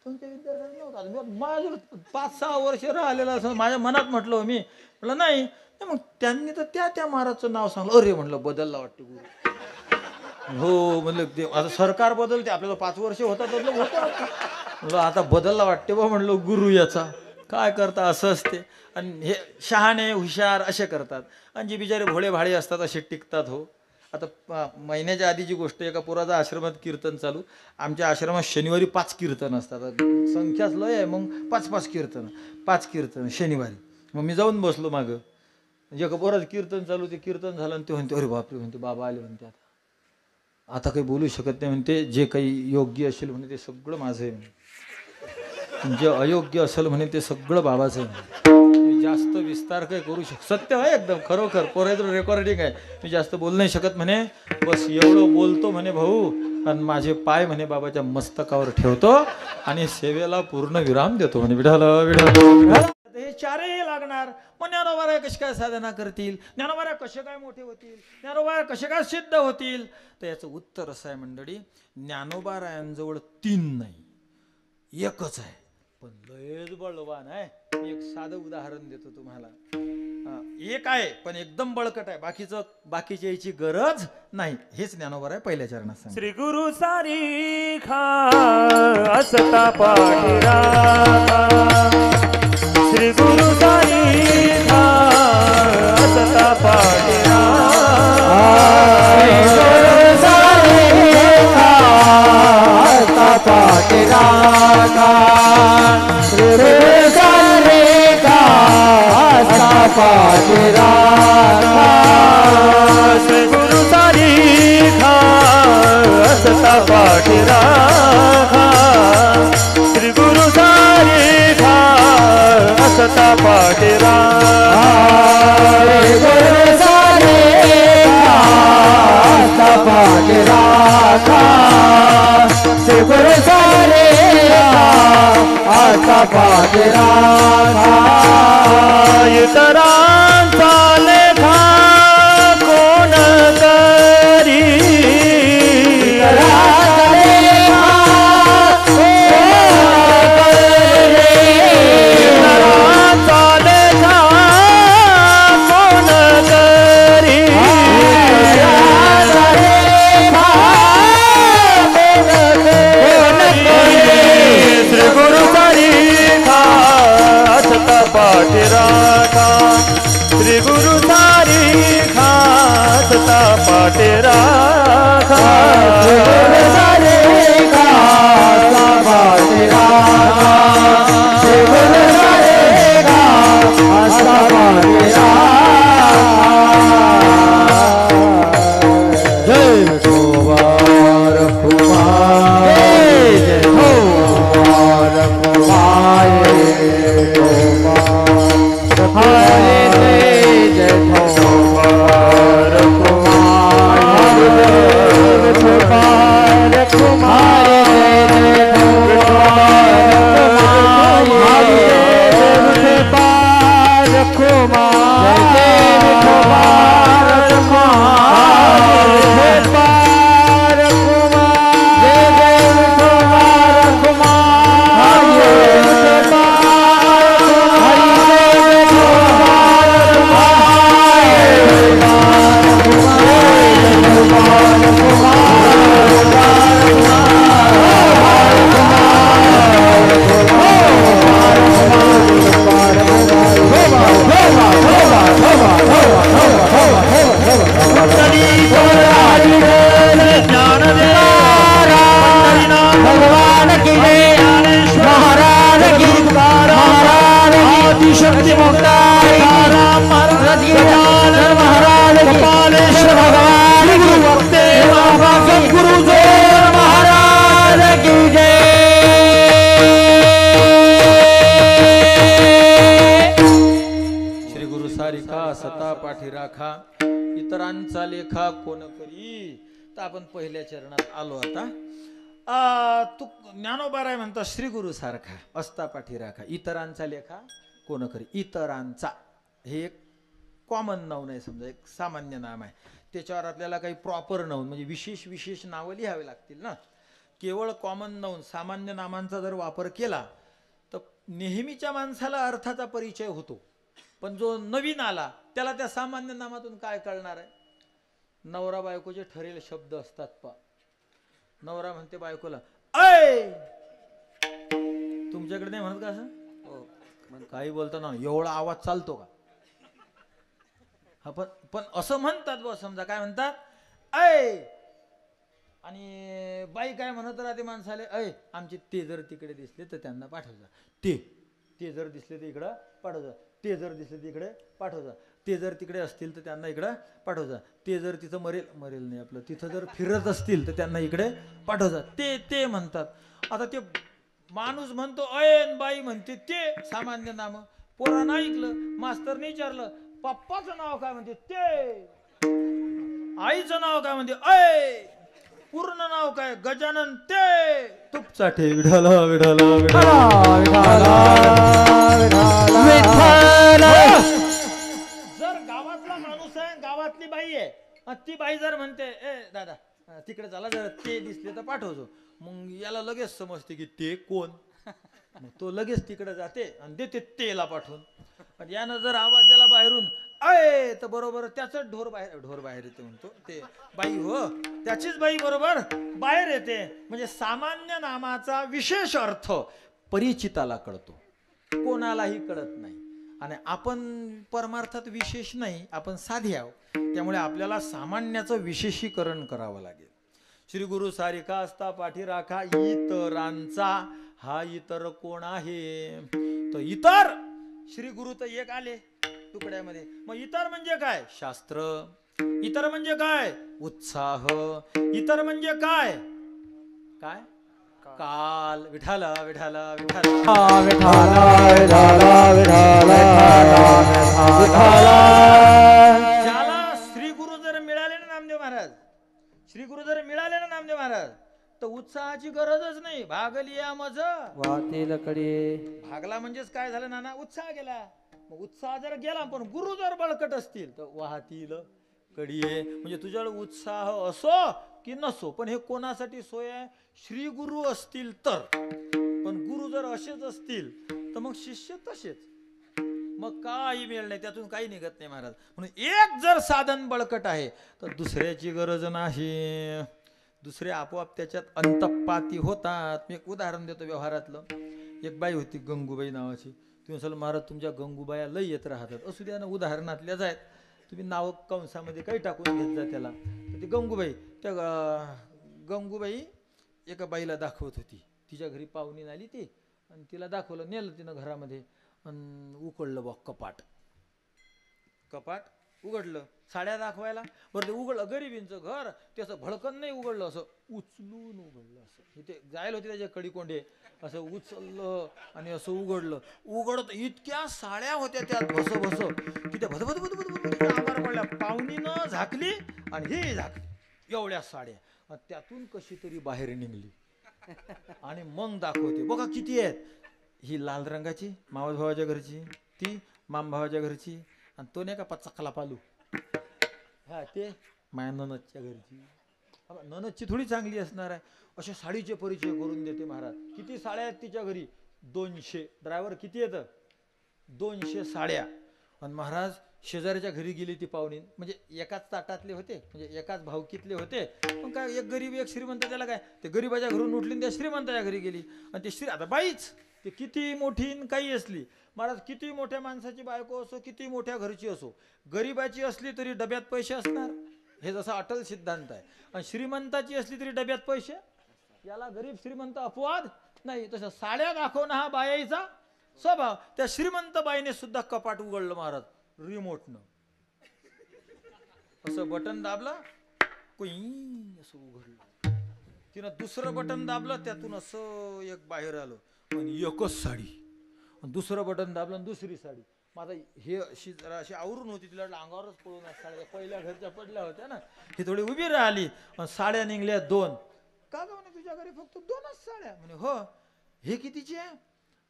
C: तुमच्या विद्यार्थ्याचं नव्हतं. माझं 5-6 वर्ष राहिलेलं असं माझ्या मनात म्हटलं. मी म्हटलं नाही. मग त्यांनी तर त्या महाराजचं नाव सांगलं. अरे म्हटलं बदलला वाटतं गुरु. हो म्हणलं ते आता सरकार बदलते, आपल्याला 5 वर्ष होता तर होतं. म्हणलं आता बदलला वाटते बा म्हणलं गुरु याचा. काय करता असं असते. आणि हे शहाणे हुशार असे करतात, आणि जे बिचारे भोळे भाडे असतात असे टिकतात. हो आता महिन्याच्या आधीची गोष्ट, एका पुराचा आश्रमात कीर्तन चालू. आमच्या आश्रमात शनिवारी 5 कीर्तन असतात. संख्याच लय आहे, मग 5 कीर्तन शनिवारी. मग मी जाऊन बसलो मागं. म्हणजे एका पोराचं कीर्तन चालू, ते कीर्तन झालं आणि ते म्हणते अरे बापरे, म्हणते बाबा आले म्हणते. आता काही बोलू शकत नाही म्हणते. जे काही योग्य असेल म्हणे ते सगळं माझं आहे म्हणे, जे अयोग्य असेल म्हणे ते सगळं बाबाचं आहे. मी जास्त विस्तार काही करू सत्य आहे एकदम खरोखर, पोराचं रेकॉर्डिंग आहे. मी जास्त बोलू नाही शकत म्हणे. बस एवढं बोलतो म्हणे भाऊ, आणि माझे पाय म्हणे बाबाच्या मस्तकावर ठेवतो आणि सेवेला पूर्ण विराम देतो म्हणे. विढाला हे चारही लागणार. मग ज्ञानोबाराय कसे काय साधना करतील, ज्ञानोबाराय कसे काय मोठे होतील, ज्ञानोबाराय कसे काय सिद्ध होतील. तर याचं उत्तर असं आहे मंडळी, ज्ञानोबारायांजवळ 3 नाही, एकच आहे, पण लयच बळवान आहे. मी एक साधं उदाहरण देतो तुम्हाला. एक आहे पण एकदम बळकट आहे, बाकीच्या याची गरज नाही. हेच ज्ञानोबाराय पहिल्या चरणात सांग.
B: श्री गुरु सारी खा असता पाठीरा, श्री गुरु सारी खा असता पाठीरा,
A: श्री गुरु सारी खा असता पाठीरा, श्री गुरु सारी खा असता पाठीरा,
B: श्री गुरु सारी खा असता पाठीरा, श्री गुरु सारी खा असता पाठीरा,
A: श्री गुरु सारी
B: इतरांचा लेखा कोण करी श्री गुरु सारी खासता पाटे राखा
A: सारे खासा पाटे राखा श्री गुरु सारे खासा पाटे राखा जय कुमार कुमार जय कुमार कुमार हरे जय कुमार कुमार कुमार कुमार शक्ति मुक्ताई महाराज गोपालेश्वर भगवान की वक्ते बाबा सद्गुरु जोर महाराज की जय।
C: श्री गुरु सारिका सता पाठी राखा इतरांचा लेखा कोण करी. तर आपण पहिल्या चरणात आलो आता. तू ज्ञानोबाराय म्हणता श्री गुरु सारखा असता पाठी राखा इतरांचा लेखा कोण करी. इतरांचा हे एक कॉमन नाऊन आहे, समजा एक सामान्य नाम आहे. त्याच्यावर आपल्याला काही प्रॉपर नाऊन म्हणजे विशेष विशेष नावं लिहावे लागतील ना. केवळ कॉमन नाऊन सामान्य नामांचा जर वापर केला तर नेहमीच्या माणसाला अर्थाचा परिचय होतो, पण जो नवीन आला त्याला त्या सामान्य नामातून काय कळणार आहे. नवरा बायकोचे ठरेल शब्द असतात पा. नवरा म्हणते बायकोला ऐ, तुमच्याकडे नाही म्हणत का असं. काही बोलताना एवढा आवाज चालतो का. हा पण असं म्हणतात बा. समजा काय म्हणतात ऐ, आणि बाई काय म्हणत राहते माणसाले ऐ आमचे ते जर तिकडे दिसले तर त्यांना पाठवजा. ते जर दिसले तर इकडं पाठवजा. ते जर दिसले तर इकडे पाठवजा. ते जर तिकडे असतील तर त्यांना इकडं पाठवजा. ते जर तिथं मरेल नाही आपलं तिथं जर फिरत असतील तर त्यांना इकडे पाठवजा. ते म्हणतात. आता ते माणूस म्हणतो ऐन, बाई म्हणते ते सामान्य नाम. पोरानं ऐकलं, मास्तरने विचारलं पप्पाचं नाव काय म्हणते ते, आईचं नाव काय म्हणते ऐ, पूर्ण नाव काय गजानन ते तुपचाटे विढाला विढाला विढाला जर गावातला माणूस आहे, गावातली बाई आहे, ती बाई जर म्हणते ए दादा तिकडे चला जर ते दिसले तर पाठवतो, मग याला लगेच समजते की ते कोण. मग तो लगेच तिकडे जाते आणि देते तेला पाठवून. पण यानं जर आवाज दिला बाहेरून ऐ तर बरोबर त्याच ढोर बाहेर येते म्हणतो ते बाई. हो त्याचीच बाई बरोबर बाहेर येते. म्हणजे सामान्य नामाचा विशेष अर्थ परिचिताला कळतो, कोणालाही कळत नाही. आणि आपण परमार्थात विशेष नाही, आपण साधे आहोत. त्यामुळे आपल्याला सामान्याचं विशेषीकरण करावं लागेल. श्री गुरु सारिका असता पाठी राखा इतरांचा. हा इतर कोण आहे. तर इतर श्री गुरु तर एक आले तुकड्यामध्ये. मग इतर म्हणजे काय. शास्त्र. इतर म्हणजे काय. उत्साह. इतर म्हणजे काय. काय काल. विठाला विठाला विठाला ज्याला श्री गुरु जर मिळाले ना नामदेव महाराज, श्री गुरु जर मिळाले ना नामदेव महाराज, तर उत्साहाची गरजच नाही. भागली या मज वाटेल कडे. भागला म्हणजेच काय झालं नाना, उत्साह गेला. मग उत्साह जर गेला पण गुरु जर बळकट असतील तर वाहतील कडिये. म्हणजे तुझ्याकडे उत्साह असो की नसो, पण हे कोणासाठी सोय आहे? श्री गुरु असतील तर. पण गुरु जर असेच असतील तर मग शिष्य तसेच, मग काही मेळ नाही, त्यातून काही निघत नाही महाराज. म्हणून एक जर साधन बळकट आहे तर दुसऱ्याची गरज नाही. दुसरे आपोआप त्याच्यात अंतपाती होतात. मी एक उदाहरण देतो व्यवहारातलं. एक बाई होती गंगूबाई नावाची. तुम्ही म्हणाल महाराज तुमच्या गंगूबाया लय येत राहतात. असू द्या ना, उदाहरणातल्याच आहेत. तुम्ही नाव कंसामध्ये काही टाकून घेत जा त्याला. तर ती गंगूबाई, त्या गंगूबाई एका बाईला दाखवत होती. तिच्या घरी पाहुणी आली ती, आणि तिला दाखवलं, नेलं तिनं घरामध्ये, आणि उघडलं बघ कपाट. कपाट उघडलं साड्या दाखवायला. बरं ते उघडलं, गरिबींचं घर, ते असं भडकन नाही उघडलं, असं उचलून उघडलं. असं इथे जायला होती त्याच्या कडीकोंडे, असं उचललं आणि असं उघडलं. उघडत इतक्या साड्या होत्या त्यात भस भस की त्या भद भद भद भद भद आभार पडल्या. पाहुणीनं झाकली आणि हे झाकली, एवढ्या साड्या. आणि त्यातून कशी तरी बाहेर निघली आणि मग दाखवते, बघा किती आहेत. ही लाल रंगाची मावस भावाच्या घरची, ती माम भावाच्या घरची, आणि तो नाही का पचकला पालू, हा ते माया ननदच्या घरची. ननदची थोडी चांगली असणार आहे. अशा साडीचे परिचय करून देते महाराज. किती साड्या आहेत तिच्या घरी? 200. ड्रायव्हर किती येतं? 200 साड्या. आणि महाराज शेजाऱ्याच्या घरी गेली ती पाहुणी, म्हणजे एकाच ताटातले होते, म्हणजे एकाच भावकीतले होते. पण काय, एक गरीब एक श्रीमंत, त्याला काय, ते गरीबाच्या घरून उठली त्या श्रीमंताच्या घरी गेली. आणि ते आता बाईच, ते किती मोठी काही असली महाराज, किती मोठ्या माणसाची बायको असो, किती मोठ्या घरची असो, गरीबाची असली तरी डब्यात पैसे असणार. हे जसा अटल सिद्धांत आहे. आणि श्रीमंताची असली तरी डब्यात पैसे. याला गरीब श्रीमंत अपवाद नाही. तसं साड्या दाखवणं हा बायाचा स्वभाव. त्या श्रीमंत बाईने सुद्धा कपाट उघडलं महाराज रिमोटनं. असं बटन दाबलं, कुई असं उघडलं. तिनं दुसरं बटन दाबलं, त्यातून असं एक बाहेर आलं, आणि एकच साडी. दुसरं बटन दाबलं आणि दुसरी साडी. माझा हे अशी जरा अशी आवरून होती, तिला अंगावरच पळून साड्या पहिल्या घरच्या पडल्या होत्या ना, ही थोडी उभी राहिली. साड्या निघल्या 2. का ग म्हणे तुझ्या घरी फक्त 2च साड्या? म्हणे हो. हे कितीची आहे?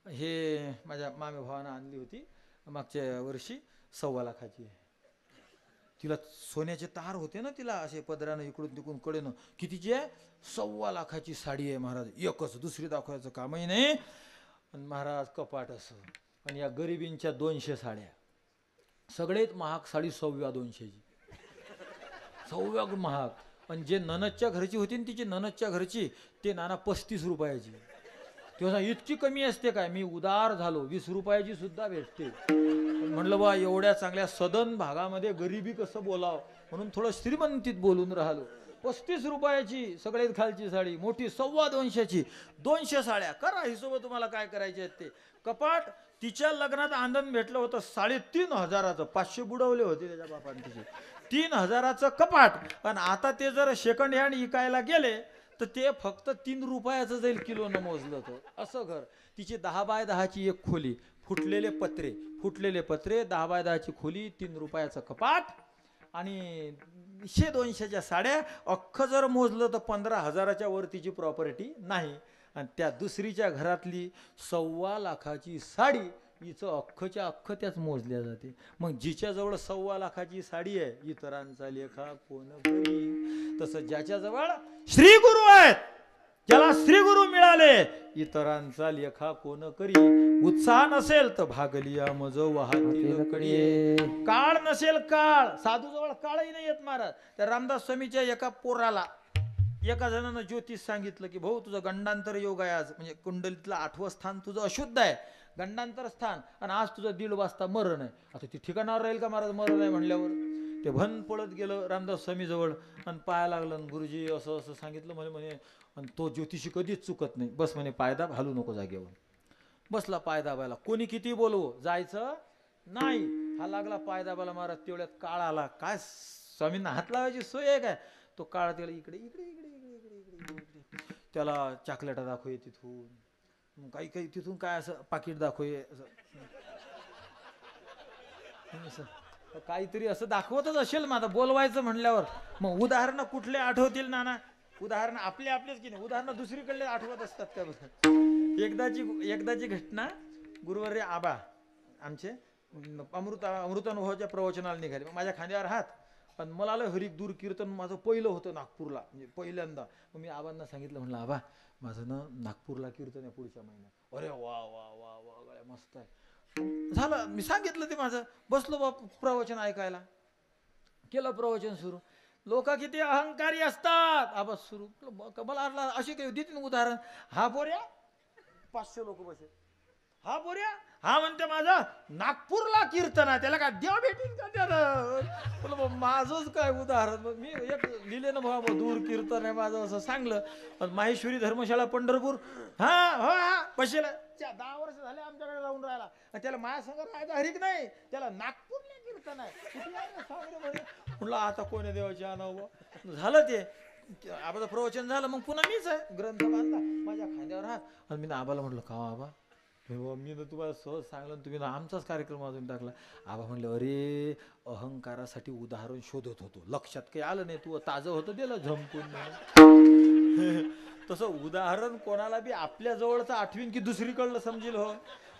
C: हे माझ्या मामे भावानं आणली होती मागच्या वर्षी, 1.25 लाखाची आहे. तिला सोन्याचे तार होते ना, तिला असे पदरानं इकडून तिकडून कडेनं. कितीची आहे? 1.25 लाखाची साडी आहे महाराज, एकच. दुसरी दाखवायचं कामही नाही. आणि महाराज कपाट असं, आणि या गरिबींच्या 200 साड्या. सगळ्यात महाग साडी 200ची, 200 महाग. आणि जे ननदच्या घरची होती ना, तिची ननदच्या घरची, ते नाना 35 रुपयाची. तेव्हा इतकी कमी असते काय? मी उदार झालो, 20 रुपयाची सुद्धा भेटते. म्हणलं बा, एवढ्या चांगल्या सदन भागामध्ये गरिबी कसं बोलावं, म्हणून थोडं श्रीमंतीत बोलून राहिलो. 35 रुपयाची सगळ्यात खालची साडी, मोठी 225ची. 200 साड्या. करा हिशोब तुम्हाला काय करायचे आहेत ते. कपाट तिच्या लग्नात आनंद भेटलं होतं 3,500चं. 500 बुडवले होते त्याच्या बापाने तिचे. 3,000चं कपाट. आणि आता ते जर सेकंड हँड विकायला गेले तर ते फक्त 3 रुपयाचं जाईल किलोनं मोजलं तर. असं घर. तिची 10 बाय 10ची एक खोली, फुटलेले पत्रे 10 बाय 10ची खोली, 3 रुपयाचं कपाट, आणि 100-200च्या साड्या. अख्खं जर मोजलं तर 15,000च्या वरतीची प्रॉपर्टी नाही. आणि त्या दुसरीच्या घरातली 2.25 लाखाची साडी, हिचं अख्खच्या अख्खं त्याच मोजल्या जाते. मग जिच्याजवळ 2.25 लाखाची साडी आहे, इतरांचा लेखा कोण करी. तसं ज्याच्याजवळ श्री गुरु आहेत, ज्याला श्री गुरु मिळाले, इतरांचा लेखा कोण करी. उत्साह नसेल तर भागलिया मज वाहतील कडिये. काळ नसेल, काळ साधूजवळ काळही नाही येत महाराज. त्या रामदास स्वामीच्या एका पोराला एका जणानं ज्योतिष सांगितलं की भाऊ तुझं गंडांतर योग आहे आज, म्हणजे कुंडलीतलं 8वं स्थान तुझं अशुद्ध आहे, गंडांतर स्थान, आणि आज तुझं 1:30 वाजता मरण आहे. आता ते ठिकाणावर राहील का महाराज मरण आहे म्हणल्यावर? ते भन पळत गेलं रामदास स्वामी जवळ आणि पाया लागलं. गुरुजी असं असं सांगितलं म्हणे. आणि तो ज्योतिषी कधीच चुकत नाही. बस म्हणे पायदाब, हालू नको जागेवर. बसला पायदाबाला. कोणी किती बोलवो, जायचं नाही. हा लागला पायदाबाला महाराज. तेवढ्यात काळ आला. काय स्वामींना हात लावायची सोय आहे काय? तो काळ त्याला इकडे इकडे इकडे इकडे इकडे इकडे त्याला चॉकलेटा दाखवे तिथून, काही काही तिथून काय असं पाकिट दाखवे, असं काहीतरी असं दाखवतच असेल. माझं बोलवायचं म्हणल्यावर मग उदाहरणं कुठले आठवतील नाना? उदाहरणं आपले आपलेच की नाही, उदाहरणं दुसरीकडले आठवत असतात का बघा. एकदाची घटना. गुरुवर्य आबा आमचे अमृतानुभवाच्या प्रवचनाला निघाले. मग माझ्या खांद्यावर हात आणि मला आलं हरिक दूर कीर्तन माझं पहिलं होतं नागपूरला, म्हणजे पहिल्यांदा. मग मी आबांना सांगितलं, म्हणलं आबा माझं ना नागपूरला कीर्तन आहे पुढच्या महिन्यात. अरे वा वा वा वा गळ्या मस्त आहे. झालं, मी सांगितलं ते माझं. बसलो बा प्रवचन ऐकायला, केलं प्रवचन सुरू. लोक किती अहंकारी असतात. आबा सुरू मला असे काही देतील उदाहरण. हा बोऱ्या 500 लोक बसे. हा बोऱ्या हा म्हणते माझं नागपूरला कीर्तन आहे, त्याला काय देव भेटीन का त्याला. माझंच काय उदाहरण. मग मी एक लिहिले ना बाबा दूर कीर्तन आहे माझं असं सांगलं. माहेश्वरी धर्मशाळा पंढरपूर हा हो हा बसेला 10 वर्ष झाले आमच्याकडे राहून राहिला. त्याला माझ्या संग राहायचं हरिक नाही, त्याला नागपूरला कीर्तन आहे. म्हणलं आता कोणी देवाची आणावं. झालं ते आबाचं प्रवचन झालं. मग पुन्हा मीच आहे ग्रंथ बांधला माझ्या खांद्यावर हात. आणि मी ना आबाला म्हटलं का आबा मी ना तुम्हाला सहज सांगलं, तुम्ही ना आमचाच कार्यक्रम अजून टाकला. आबा म्हणले अरे अहंकारासाठी उदाहरण शोधत होतो, लक्षात काही आलं नाही, तू ताजं होतं दिलं झमकून. तसं उदाहरण कोणाला बी आपल्या जवळचं आठवीन की दुसरीकडलं समजेल हो,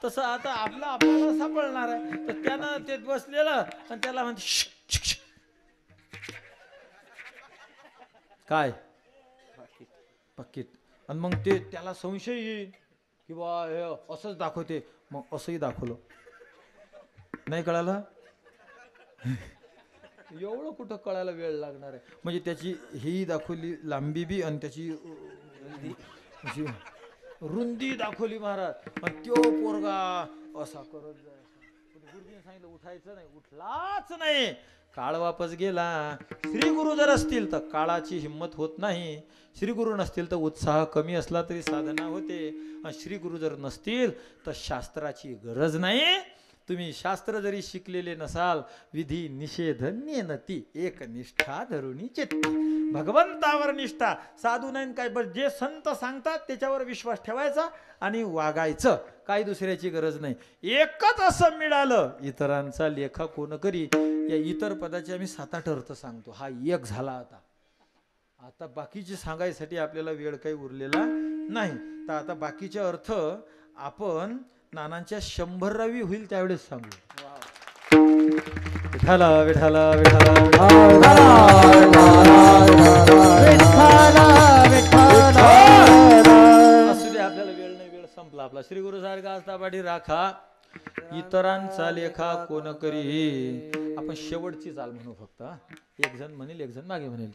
C: तसं आता आपल्याला सापडणार आहे. तर त्यानं ते बसलेलं आणि त्याला म्हणते काय पाकिट. आणि मग ते त्याला संशय येईल की बा हे असंच दाखवते. मग असंही दाखवलं, नाही कळालं. एवढं कुठं कळायला वेळ लागणार आहे. म्हणजे त्याची ही दाखवली लांबी बी आणि त्याची रुंदी दाखवली महाराज. आणि त्यो पोरगा असा करत जायचा. गुरुजीने सांगितलं उठायचं नाही, उठलाच नाही. काळ वापस गेला. श्री गुरु जर असतील तर काळाची हिंमत होत नाही. श्री गुरु नसतील तर उत्साह कमी असला तरी साधना होते. आणि श्री गुरु जर नसतील तर शास्त्राची गरज नाही. तुम्ही शास्त्र जरी शिकलेले नसाल, विधी निषेध नेनती एक निष्ठा धरुणी चित्ती. भगवंतावर निष्ठा, साधू नाही काय, बस जे संत सांगतात त्याच्यावर विश्वास ठेवायचा आणि वागायचं, काही दुसऱ्याची गरज नाही. एकच असं मिळालं, इतरांचा लेखा कोण करी. या इतर पदाचे आम्ही 7-8 अर्थ सांगतो. हा एक झाला. आता बाकीचे सांगायसाठी आपल्याला वेळ काही उरलेला नाही. तर आता बाकीचे अर्थ आपण नानांच्या 100रावी होईल त्यावेळेस सांगू. विठाला विठाला विठाला असू दे, आपल्याला वेळ नाही, वेळ संपला आपला. श्री गुरु सारखा असता पाठी राखा, इतरांचा लेखा कोण करी. आपण शेवटची चाल म्हणू फक्त. एक जण म्हणेल, एक जण मागे म्हणेल.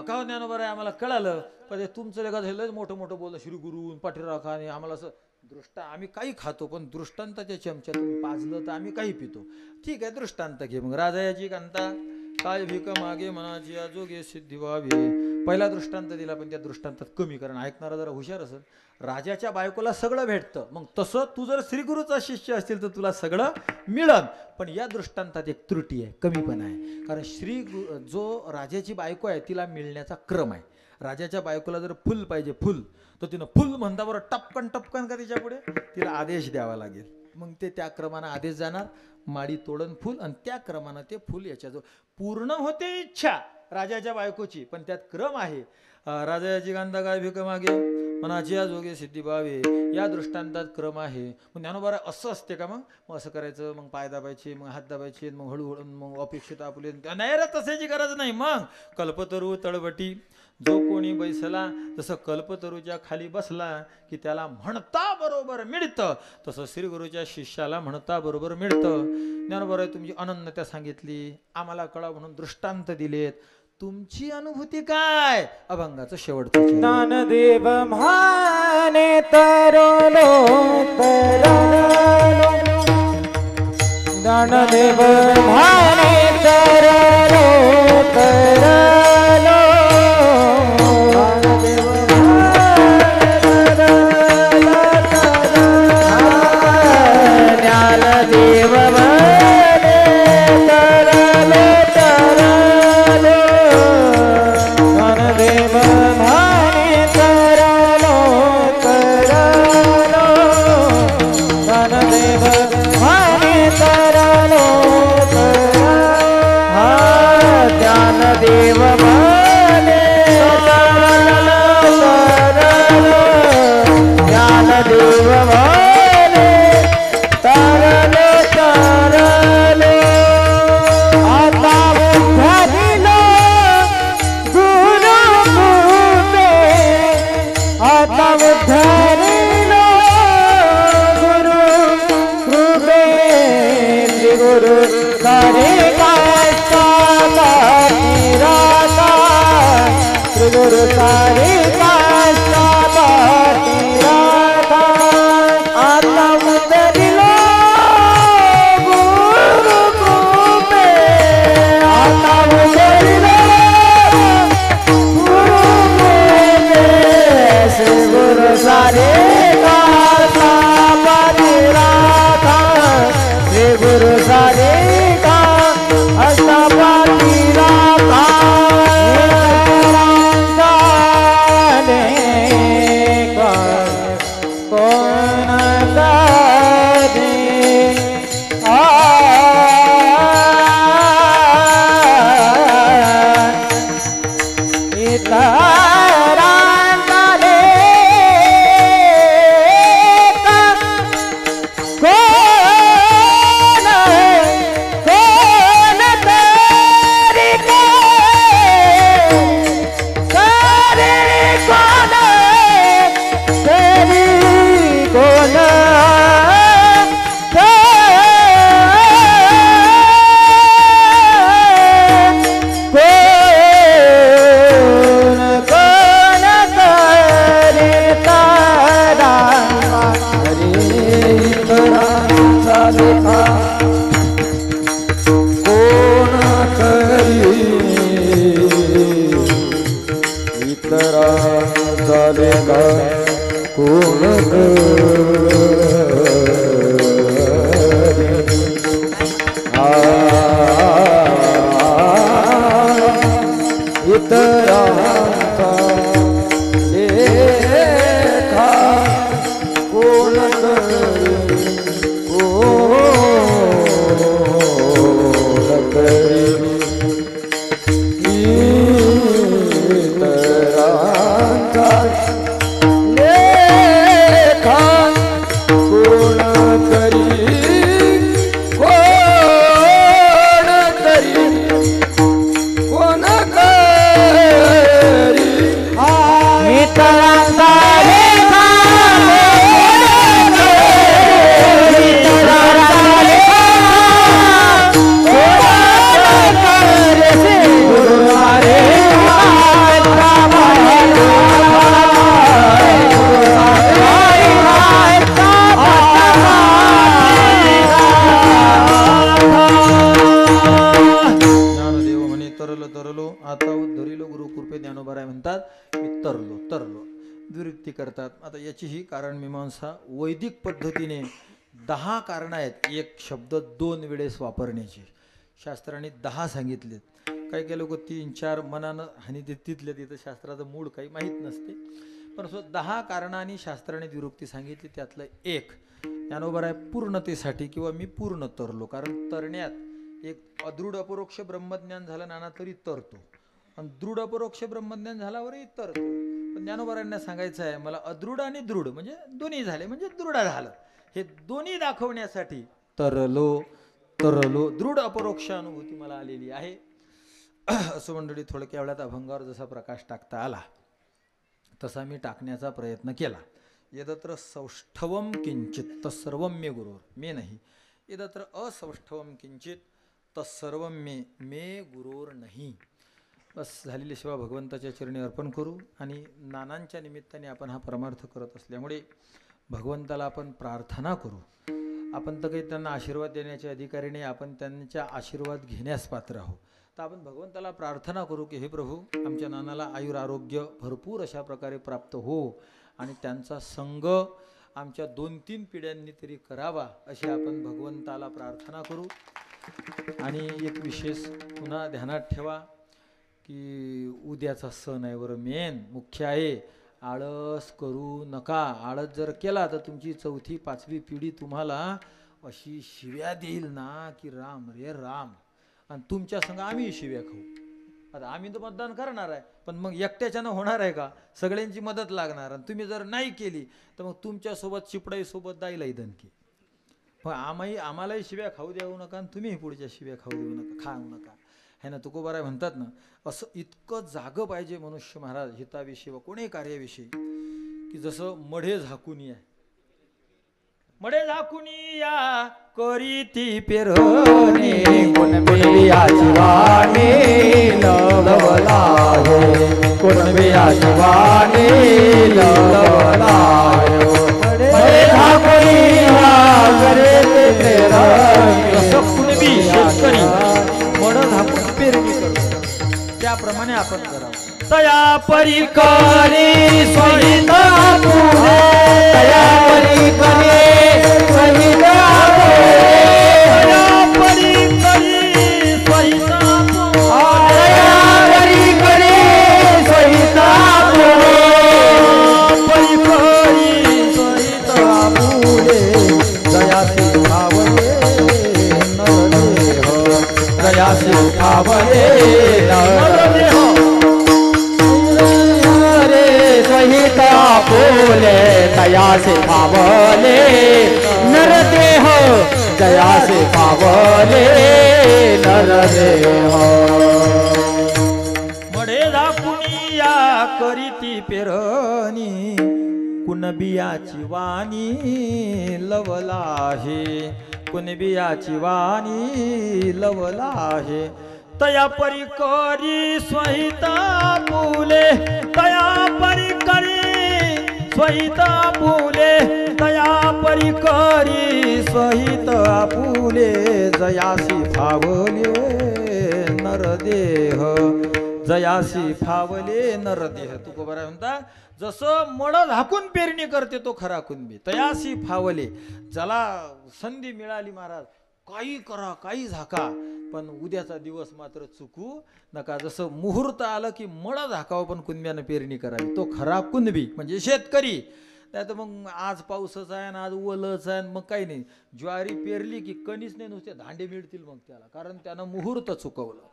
C: का ज्ञानोबा आहे आम्हाला कळालं, पण तुमचं लेखा झालं मोठं मोठं बोललं श्री गुरु पाठी राखा. आणि आम्हाला असं आम्ही काही खातो पण दृष्टांताच्या चमच्यातून पाजलं तर आम्ही काही पितो. ठीक आहे, दृष्टांत घे. मग राजा याची कांता काय भीक मागे मनाची अजोगे सिद्धी व्हावी. पहिला दृष्टांत दिला पण त्या दृष्टांतात कमी, कारण ऐकणारा जरा हुशार असेल. राजाच्या बायकोला सगळं भेटतं, मग तसं तू जर श्रीगुरूचा शिष्य असतील तर तुला सगळं मिळन. पण या दृष्टांतात एक त्रुटी आहे, कमीपणा आहे. कारण जो राजाची बायको आहे तिला मिळण्याचा क्रम आहे. राजाच्या बायकोला जर फुल पाहिजे, फुल, तर तिनं फुल म्हणता बरं टपकन टपकन का तिच्या पुढे तिला आदेश द्यावा लागेल. मग ते त्या क्रमानं आदेश जाणार, माडी तोडन फुल, आणि त्या क्रमानं ते फुल याच्याजवळ पूर्ण होते इच्छा राजाच्या बायकोची. पण त्यात क्रम आहे. राजाची गांधा काय भीक मागे मनाची जोगे सिद्धी व्हावे, या दृष्टांतात क्रम आहे. मग ज्ञानोबा असं असते का? मग असं करायचं, मग पाय दाबायचे, मग हात दाबायचे, मग हळूहळू, मग अपेक्षित आपले नाही रे, तशाची गरज नाही. मग कल्पतरू तळवटी जो कोणी बैसला, जसं कल्पतरूच्या खाली बसला की त्याला म्हणता बरोबर मिळतं, तसं श्रीगुरूच्या शिष्याला म्हणता बरोबर मिळतं. ज्ञानोबा तुमची अनन्यता सांगितली, आम्हाला कळा म्हणून दृष्टांत दिलेत. तुमची अनुभूती काय? अभंगाचं शेवटचं.
A: ज्ञानदेव म्हाने तरलो तरलो, ज्ञानदेव म्हाने तरलो तरलो, ज्ञानदेव ज्ञानदेव हा सारे काष्टा पाटी राखा श्री गुरु सारे काष्टा पाटी राखा आता उतरिलो गुरु कृपे आता उतरिलो श्री गुरु सारे काष्टा पाटी राखा श्री गुरु सारे काष्टा पाटी राखा कौन करे करतात. आता याची ही कारण मीमांसा वैदिक पद्धतीने 10 कारण आहेत एक शब्द 2 वेळेस वापरण्याची. शास्त्राने 10 सांगितलेत. काही काही लोक 3-4 मनानं आणि तिथल्या तिथं शास्त्राचं मूळ काही माहीत नसते. पण 10 कारणांनी शास्त्राने द्विरुक्ती सांगितली. त्यातलं एक ज्ञानोबा आहे पूर्णतेसाठी किंवा मी पूर्ण तरलो. कारण तरण्यात एक अदृढ अपरोक्ष ब्रह्मज्ञान झालं नाना तरी तरतो आणि दृढ अपरोक्ष ब्रह्मज्ञान झाल्यावरही तरतो. पण ज्ञानोबारांना सांगायचं आहे मला अदृढ आणि दृढ म्हणजे दोन्ही झाले म्हणजे दृढ झालं. हे दोन्ही दाखवण्यासाठी तरलो तरलो दृढ अपरोक्ष अनुभूती मला आलेली आहे. असं मंडळी थोडक्या वेळात अभंगावर जसा प्रकाश टाकता आला तसा मी टाकण्याचा प्रयत्न केला. यदत्र सौष्ठवम किंचित तत्सर्वं मे गुरुर मे नाही. यदत्र असौष्ठवम किंचित तत्सर्वं मे गुरुर नाही. बस झालेली सेवा भगवंताच्या चरणी अर्पण करू. आणि नानांच्या निमित्ताने आपण हा परमार्थ करत असल्यामुळे भगवंताला आपण प्रार्थना करू. आपण तर काही त्यांना आशीर्वाद देण्याचे अधिकारी नाही. आपण त्यांच्या आशीर्वाद घेण्यास पात्र आहोत. तर आपण भगवंताला प्रार्थना करू की हे प्रभू आमच्या नानाला आयुर आरोग्य भरपूर अशा प्रकारे प्राप्त हो आणि त्यांचा संग आमच्या 2-3 पिढ्यांनी तरी करावा अशी आपण भगवंताला प्रार्थना करू. आणि एक विशेष पुन्हा ध्यानात ठेवा की उद्याचा सण आहे बरं. मेन मुख्य आहे आळस करू नका. आळस जर केला तर तुमची 4थी-5वी पिढी तुम्हाला अशी शिव्या देईल ना की राम रे राम. आणि तुमच्या संग आम्ही शिव्या खाऊ. आता आम्ही तर मतदान करणार आहे पण मग एकट्याच्यानं होणार आहे का. सगळ्यांची मदत लागणार. आणि तुम्ही जर नाही केली तर मग तुमच्यासोबत चिपडाईसोबत जाईलही धनकी. मग आम्हालाही शिव्या खाऊ देऊ नका आणि तुम्हीही पुढच्या शिव्या खाऊ देऊ नका खाऊ नका. है ना. तुकोबाराय म्हणतात ना असं इतकं जागं पाहिजे मनुष्य महाराज हिताविषयी व कोणी कार्याविषयी की जसं मढे झाकून आहे.
C: मडे झाकुनी या करीती पेरणी
B: कुणबियाची वाणी लवला आहे कुणबियाची वाणी लवला आहे मडे झाकुनिया करीती पेरणी
C: जसं कुणबी शेतकरी मड झाकून पेरणी करतो त्याप्रमाणे आपण करावं. तया
B: परिकरी सहिता पुढे तया परिकरी सहिता
C: तया परिकरी सहिता
B: तया परिकरी सहिता
C: परिकरी सहिता
A: फुले दयासी भावले नरदेह दयासी भावले
B: नरदेह सहिता फुले दया से पावले नरदेह दया से पावले नरदेह
C: मडे झाकुनी या करीती पेरणी
A: कुणबियाची वाणी लवला आहे कुणबियाची वाणी लवला आहे.
C: तया परिकरी सहिता फुले तया परिकरी सहिता फुले तया परिकरी
A: सहित आपुले जयासी फावले नरदेह जयासी फावले नरदेह. तुकोबाराय म्हणता जसं मड झाकून पेरणी करते तो खरा कुणबी तयासी फावले. ज्याला संधी मिळाली महाराज काही करा काही झाका पण उद्याचा दिवस मात्र चुकू नका. जसं मुहूर्त आलं की मड झाकावं पण कुणब्यानं पेरणी करावी तो खरा कुणबी म्हणजे शेतकरी. नाही तर मग आज पाऊसच आहे आणि आज ओलच आहे मग काही नाही. ज्वारी पेरली की कणीच नाही नुसते धांडे मिळतील मग त्याला कारण त्यानं मुहूर्त चुकवलं.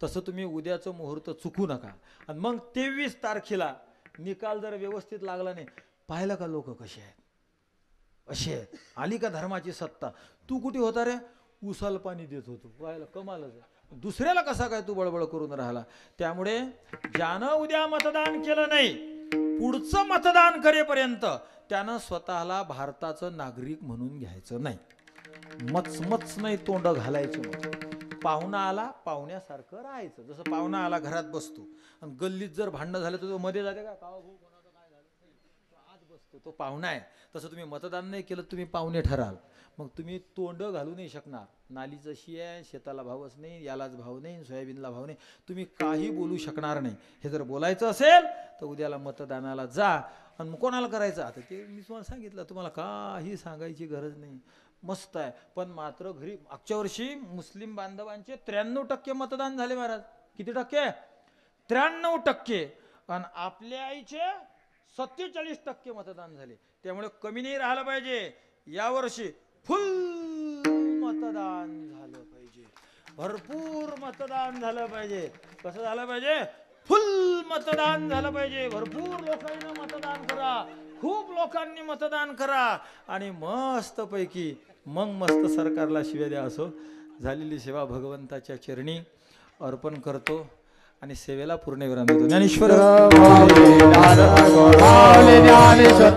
A: तसं तुम्ही उद्याचं मुहूर्त चुकू नका. आणि मग 23 तारखेला निकाल जर व्यवस्थित लागला नाही पाहिलं का लोक कसे आहेत असे आहेत. आली का धर्माची सत्ता. तू कुठे होता रे उसाला पाणी देत होतो पाहिलं कमालच आहे. दुसऱ्याला कसा काय तू बळबळ करून राहिला. त्यामुळे ज्यानं उद्या मतदान केलं नाही पुढचं मतदान करेपर्यंत त्यानं स्वतःला भारताचं नागरिक म्हणून घ्यायचं नाही. मच नाही तोंड घालायचं नाही. पाहुणा आला पाहुण्यासारखं राहायचं. जसं पाहुणा आला घरात बसतो आणि गल्लीत जर भांडणं झालं तर तो मध्ये जाते का कावा भाऊ कोणाचं काय झालं तो आज बसतो तो पाहुणा आहे. तसं तुम्ही मतदान नाही केलं तुम्ही पाहुणे ठराल मग तुम्ही तोंड घालू नाही शकणार. नाली जशी आहे शेताला भावच नाही यालाच भाव नाही सोयाबीनला भाव नाही तुम्ही काही बोलू शकणार नाही. हे जर बोलायचं असेल तर उद्याला मतदानाला जा. आणि मग कोणाला करायचं आता ते मी तुम्हाला सांगितलं तुम्हाला काही सांगायची गरज नाही. मस्त आहे. पण मात्र घरी मागच्या वर्षी मुस्लिम बांधवांचे 93% मतदान झाले महाराज. किती टक्के 93%. आणि आपल्या आईचे 47% मतदान झाले. त्यामुळे कमी नाही राहिलं पाहिजे. यावर्षी फुल मतदान झालं पाहिजे. भरपूर मतदान झालं पाहिजे. कसं झालं पाहिजे फुल मतदान झालं पाहिजे. भरपूर लोकांनी मतदान करा. खूप लोकांनी मतदान करा आणि मस्त पैकी मग मस्त सरकारला शिव्या द्या. असो झालेली सेवा भगवंताच्या चरणी अर्पण करतो आणि सेवेला पूर्ण विराम देतो. ज्ञानेश्वर